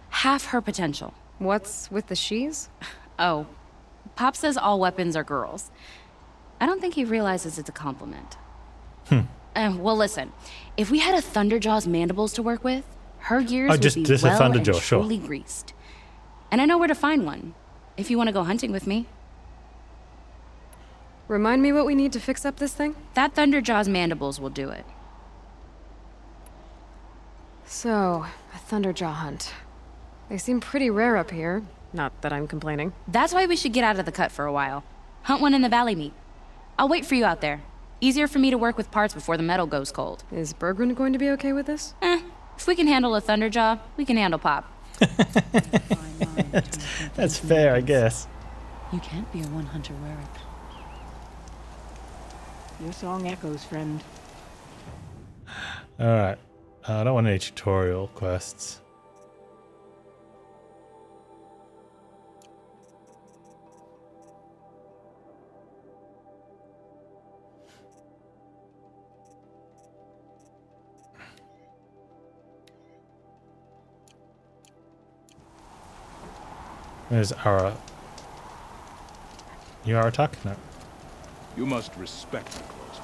half her potential. What's with the she's? Oh, Pop says all weapons are girls. I don't think he realizes it's a compliment. Well, listen, if we had a Thunderjaw's mandibles to work with, her gears would be just well a and Thunderjaw, sure. truly greased. And I know where to find one, if you want to go hunting with me. Remind me what we need to fix up this thing? That Thunderjaw's mandibles will do it. So, a Thunderjaw hunt. They seem pretty rare up here. Not that I'm complaining. That's why we should get out of the cut for a while. Hunt one in the valley meet. I'll wait for you out there. Easier for me to work with parts before the metal goes cold. Is Berggren going to be okay with this? If we can handle a Thunderjaw, we can handle Pop. That's fair, I guess. You can't be a one-hunter Werak. Your song echoes, friend. Alright. I don't want any tutorial quests. Where's Ara? You Aratak? No. You must respect the close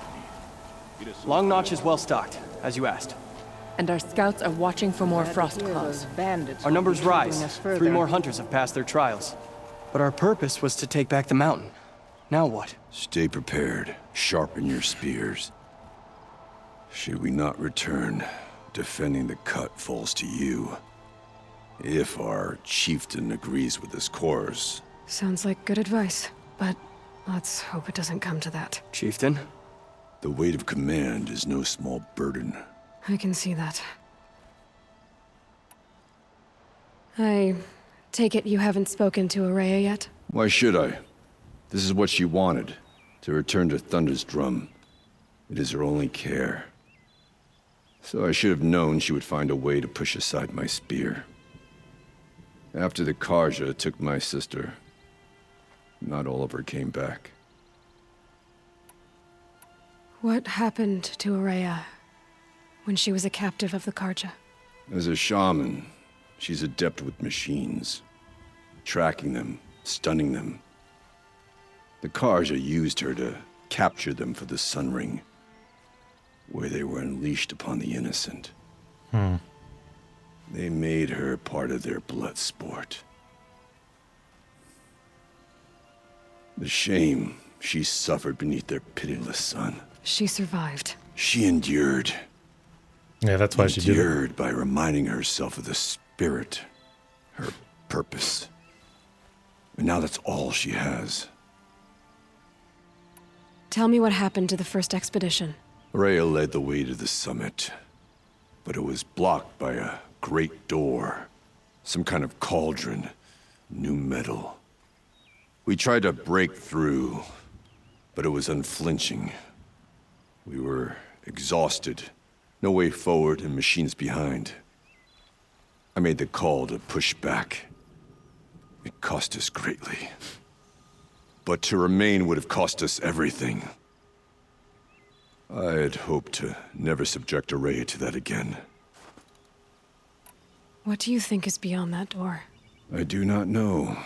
beneath. Long Notch is well stocked, as you asked. And our scouts are watching for more frost claws. Our numbers rise. 3 more hunters have passed their trials. But our purpose was to take back the mountain. Now what? Stay prepared. Sharpen your spears. Should we not return, defending the cut falls to you. If our chieftain agrees with this course. Sounds like good advice, but let's hope it doesn't come to that. Chieftain? The weight of command is no small burden. I can see that. I take it you haven't spoken to Araya yet? Why should I? This is what she wanted, to return to Thunder's drum. It is her only care. So I should have known she would find a way to push aside my spear. After the Karja took my sister, not all of her came back. What happened to Araya when she was a captive of the Karja? As a shaman, she's adept with machines. Tracking them, stunning them. The Karja used her to capture them for the Sun Ring, where they were unleashed upon the innocent. They made her part of their blood sport. The shame she suffered beneath their pitiless sun. She survived. She endured. Yeah, that's why she did it. Endured by reminding herself of the spirit, her purpose. And now that's all she has. Tell me what happened to the first expedition. Rhea led the way to the summit, but it was blocked by a great door. Some kind of cauldron. New metal. We tried to break through, but it was unflinching. We were exhausted. No way forward and machines behind. I made the call to push back. It cost us greatly. But to remain would have cost us everything. I had hoped to never subject Araya to that again. What do you think is beyond that door? I do not know.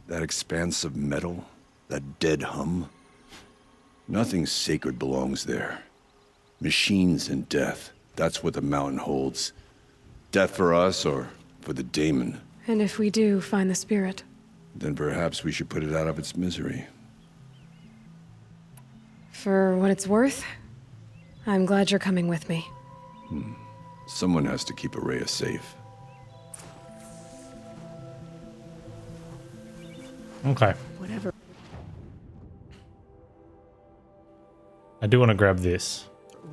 That expanse of metal, that dead hum. Nothing sacred belongs there. Machines and death, that's what the mountain holds. Death for us or for the daemon. And if we do find the spirit? Then perhaps we should put it out of its misery. For what it's worth, I'm glad you're coming with me. Someone has to keep Araya safe. Okay. Whatever. I do want to grab this.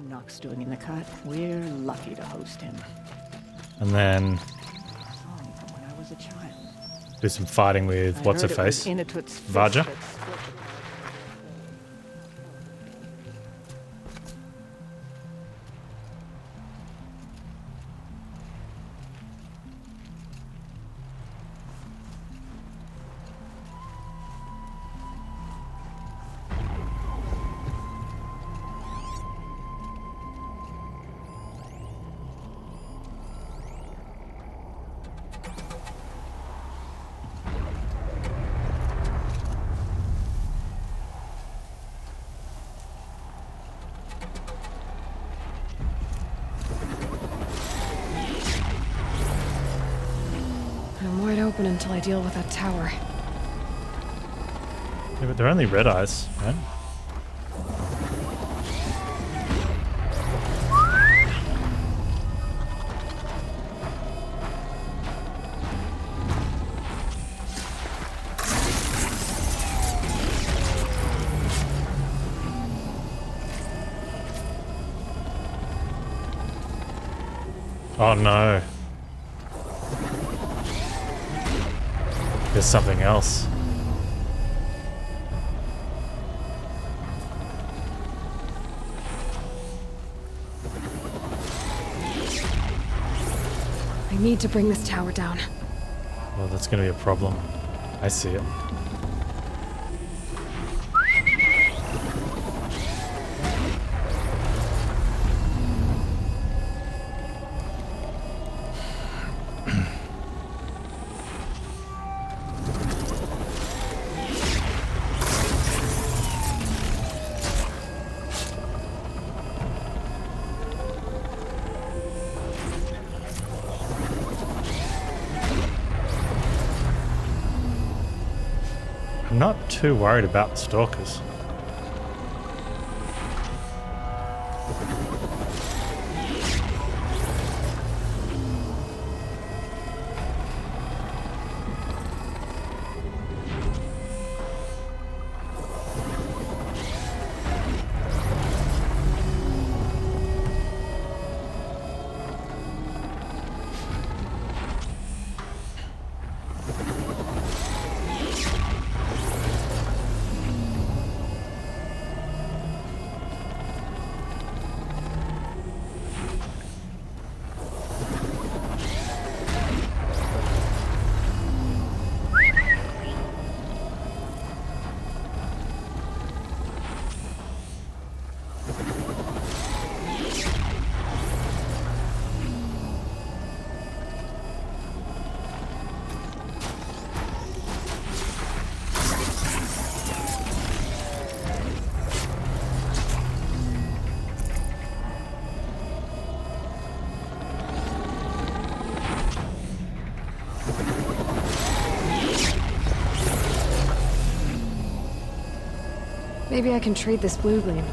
Nock's doing in the cut. We're lucky to host him. And then Song from when I was a child. do some fighting with I what's her heard it was face? Inatut's fist Vaja? that split the- happen until I deal with that tower. Yeah, but they're only red eyes, right? Oh no. There's something else. I need to bring this tower down. Well, that's gonna be a problem. I see it. I'm not too worried about the stalkers. Maybe I can trade this blue gleam.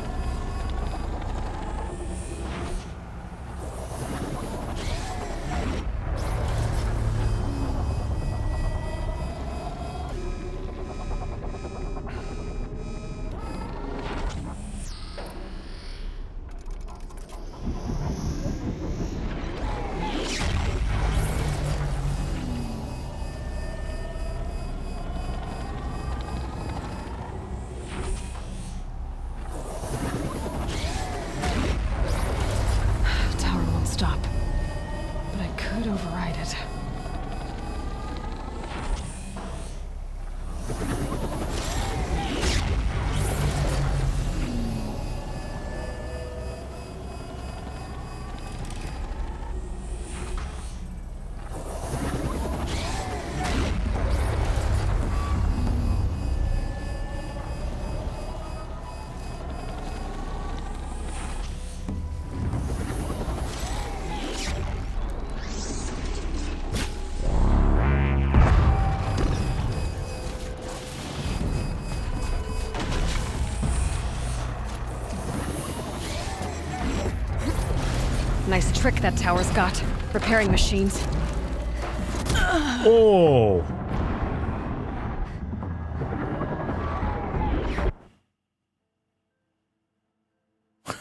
Nice trick that tower's got. Repairing machines. Oh!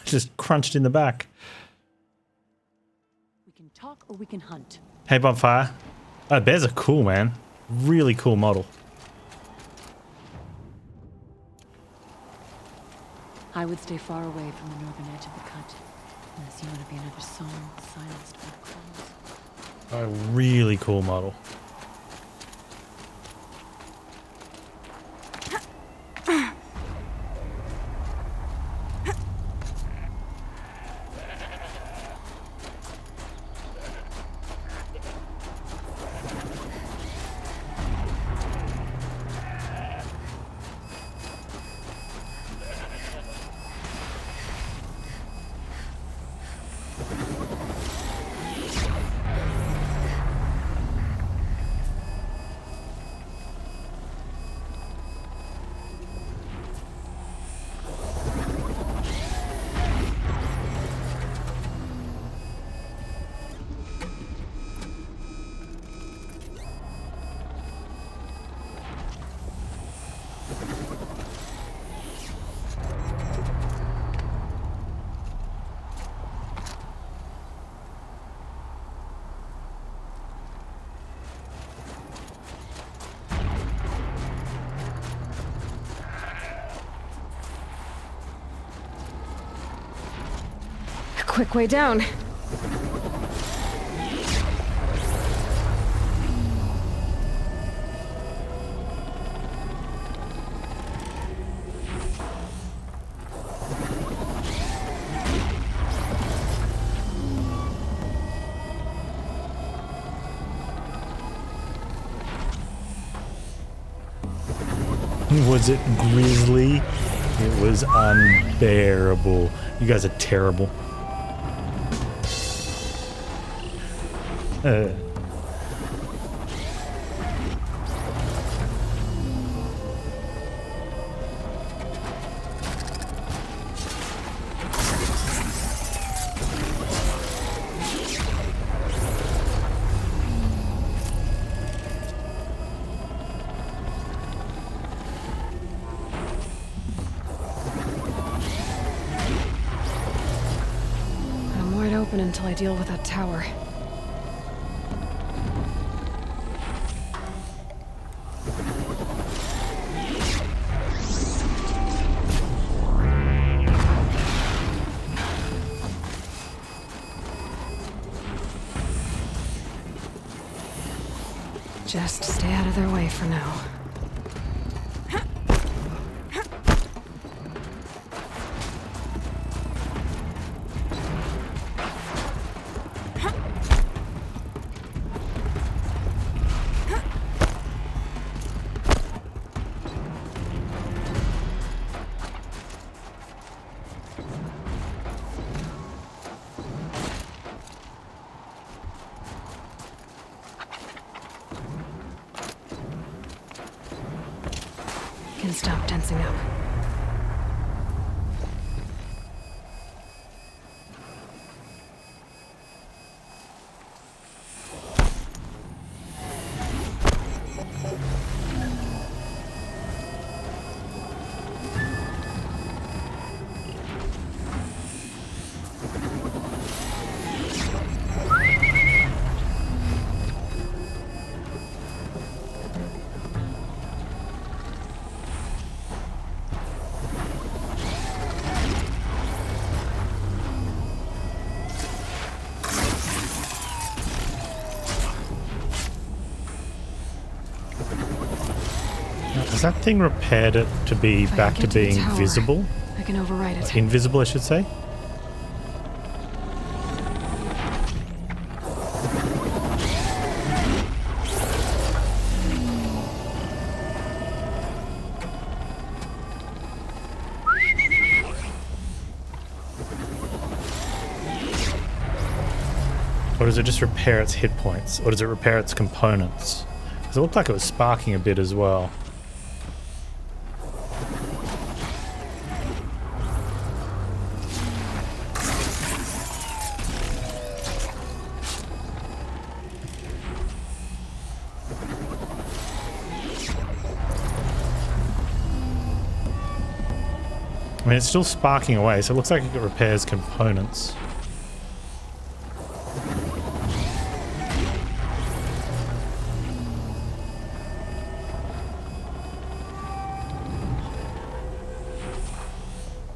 Just crunched in the back. We can talk or we can hunt. Hey, Bonfire. Oh, bears are cool, man. Really cool model. I would stay far away from the northern edge of the cut. Unless you want to be another song silenced by crows. A really cool model. quick way down. Was it grisly? It was unbearable. You guys are terrible. Until I deal with that tower. Just stay out of their way for now. Can stop tensing up. Has that thing repaired it to be back to being visible? I can override it. Invisible, I should say. Or does it just repair its hit points? Or does it repair its components? Because it looked like it was sparking a bit as well. I mean, it's still sparking away, so it looks like it repairs components.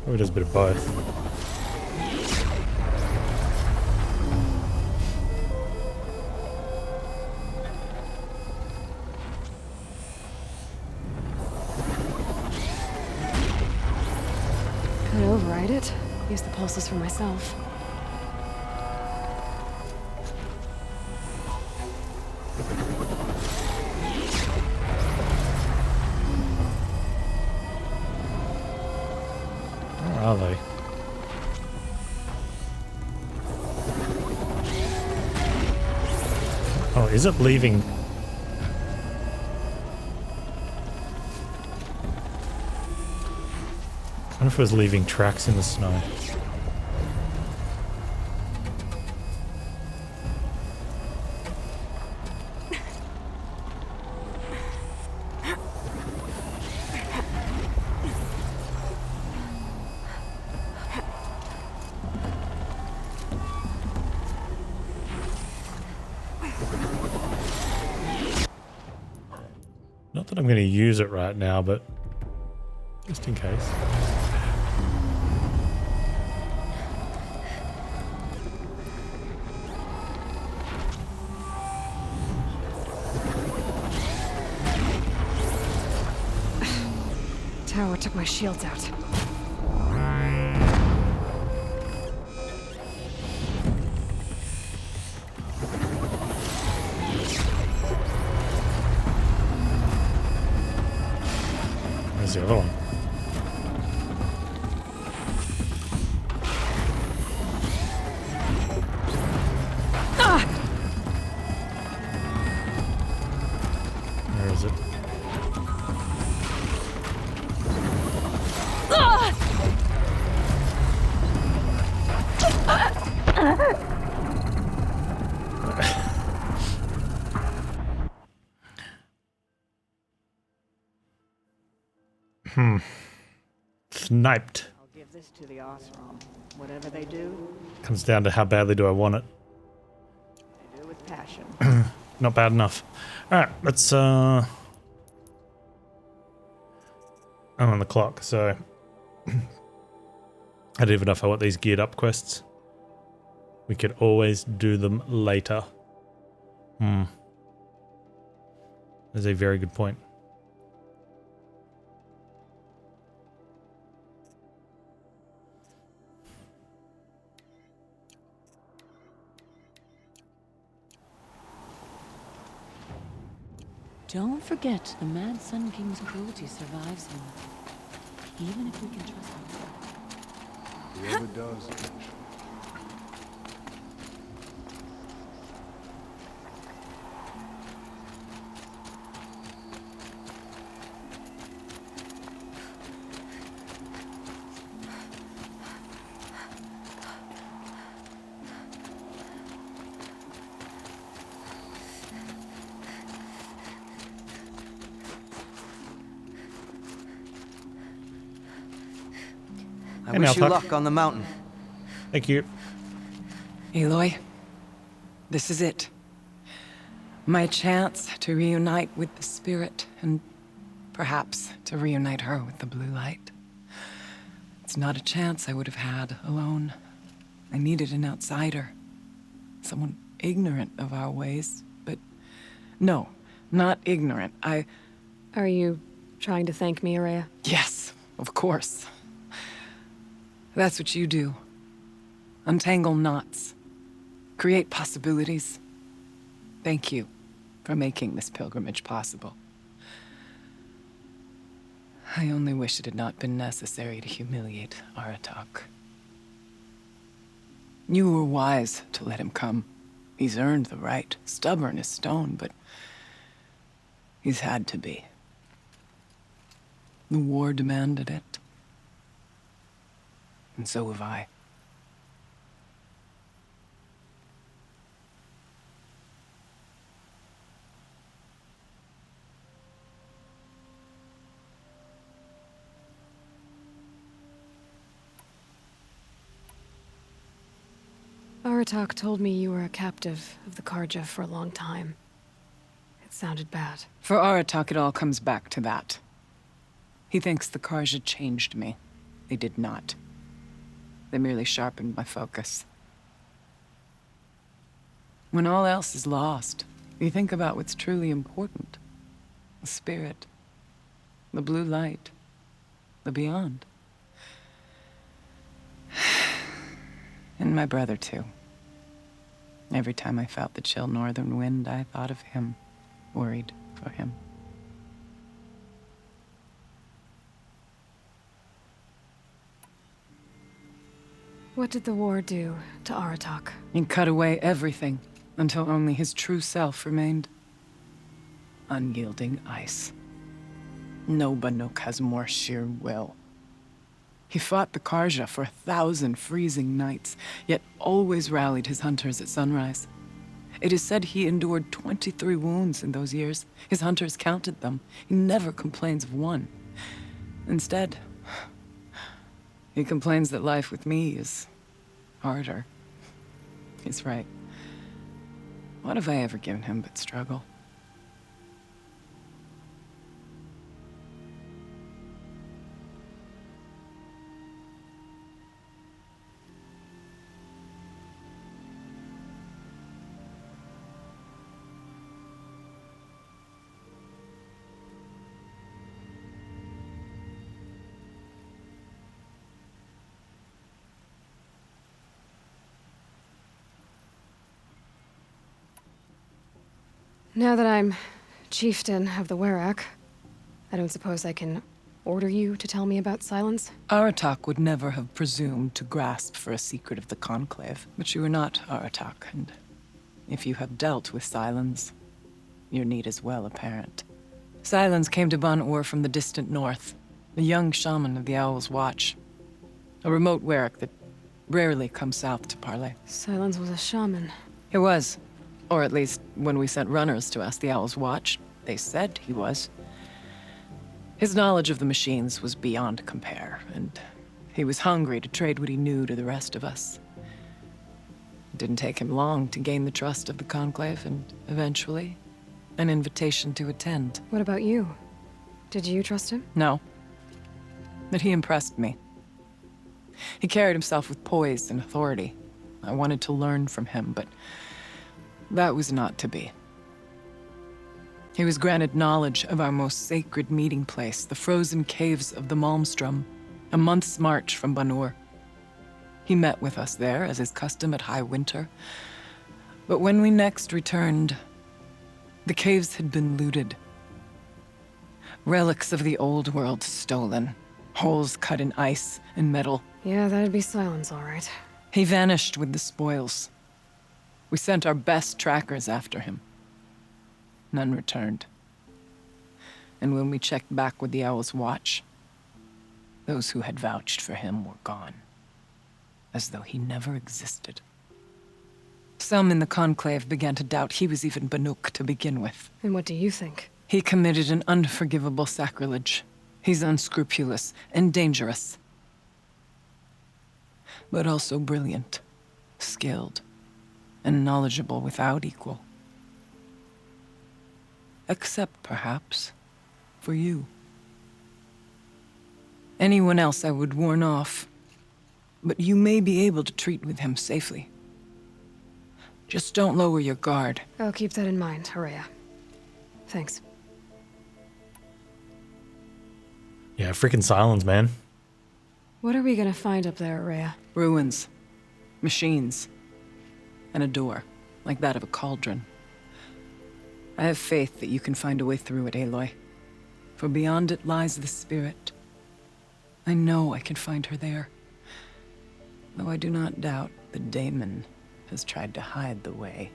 Probably does a bit of both. Could override it. Use the pulses for myself. Where are they? Oh, is it leaving? I wonder if it was leaving tracks in the snow. Not that I'm going to use it right now, but just in case. tower took my shields out. Where's the other one? Where is it? Sniped. I'll give this to the Osram. Whatever they do, Comes down to how badly do I want it. they do with passion. Not bad enough. Alright, let's I'm on the clock, so I don't even know if I want these geared up quests. We could always do them later. That's a very good point. Don't forget, the Mad Sun King's cruelty survives him. Even if we can trust him. Whoever does. I wish you luck on the mountain. Thank you. Aloy, this is it. My chance to reunite with the spirit, and perhaps to reunite her with the blue light. It's not a chance I would have had alone. I needed an outsider. Someone ignorant of our ways, but no, not ignorant. Are you trying to thank me, Araya? Yes, of course. That's what you do. Untangle knots. Create possibilities. Thank you for making this pilgrimage possible. I only wish it had not been necessary to humiliate Aratak. You were wise to let him come. He's earned the right, stubborn as stone, but he's had to be. The war demanded it. And so have I. Aratak told me you were a captive of the Karja for a long time. It sounded bad. For Aratak, it all comes back to that. He thinks the Karja changed me. They did not. They merely sharpened my focus. When all else is lost, you think about what's truly important. The spirit, the blue light, the beyond. And my brother, too. Every time I felt the chill northern wind, I thought of him, worried for him. What did the war do to Aratak? It cut away everything, until only his true self remained. Unyielding ice. No Banuk has more sheer will. He fought the Karja for 1,000 freezing nights, yet always rallied his hunters at sunrise. It is said he endured 23 wounds in those years. His hunters counted them. He never complains of one. Instead, he complains that life with me is harder. He's right. What have I ever given him but struggle? Now that I'm chieftain of the Werak, I don't suppose I can order you to tell me about Silence? Aratak would never have presumed to grasp for a secret of the Conclave. But you are not Aratak, and if you have dealt with Silence, your need is well apparent. Silence came to Ban-Ur from the distant north, a young shaman of the Owl's Watch. A remote Werak that rarely comes south to parley. Silence was a shaman. He was. Or at least, when we sent runners to ask the Owl's Watch, they said he was. His knowledge of the machines was beyond compare, and he was hungry to trade what he knew to the rest of us. It didn't take him long to gain the trust of the Conclave, and eventually, an invitation to attend. What about you? Did you trust him? No. But he impressed me. He carried himself with poise and authority. I wanted to learn from him, but that was not to be. He was granted knowledge of our most sacred meeting place, the frozen caves of the Malmstrom, a month's march from Ban-Ur. He met with us there, as is custom at high winter. But when we next returned, the caves had been looted. Relics of the old world stolen. Holes cut in ice and metal. Yeah, that'd be Silence, all right. He vanished with the spoils. We sent our best trackers after him. None returned. And when we checked back with the Owl's Watch, those who had vouched for him were gone. As though he never existed. Some in the Conclave began to doubt he was even Banuk to begin with. And what do you think? He committed an unforgivable sacrilege. He's unscrupulous and dangerous. But also brilliant, skilled, and knowledgeable without equal. Except, perhaps, for you. Anyone else I would warn off, but you may be able to treat with him safely. Just don't lower your guard. I'll keep that in mind, Haraya. Thanks. Yeah, freaking Silence, man. What are we gonna find up there, Haraya? Ruins. Machines. And a door, like that of a cauldron. I have faith that you can find a way through it, Aloy. For beyond it lies the spirit. I know I can find her there. Though I do not doubt the daemon has tried to hide the way.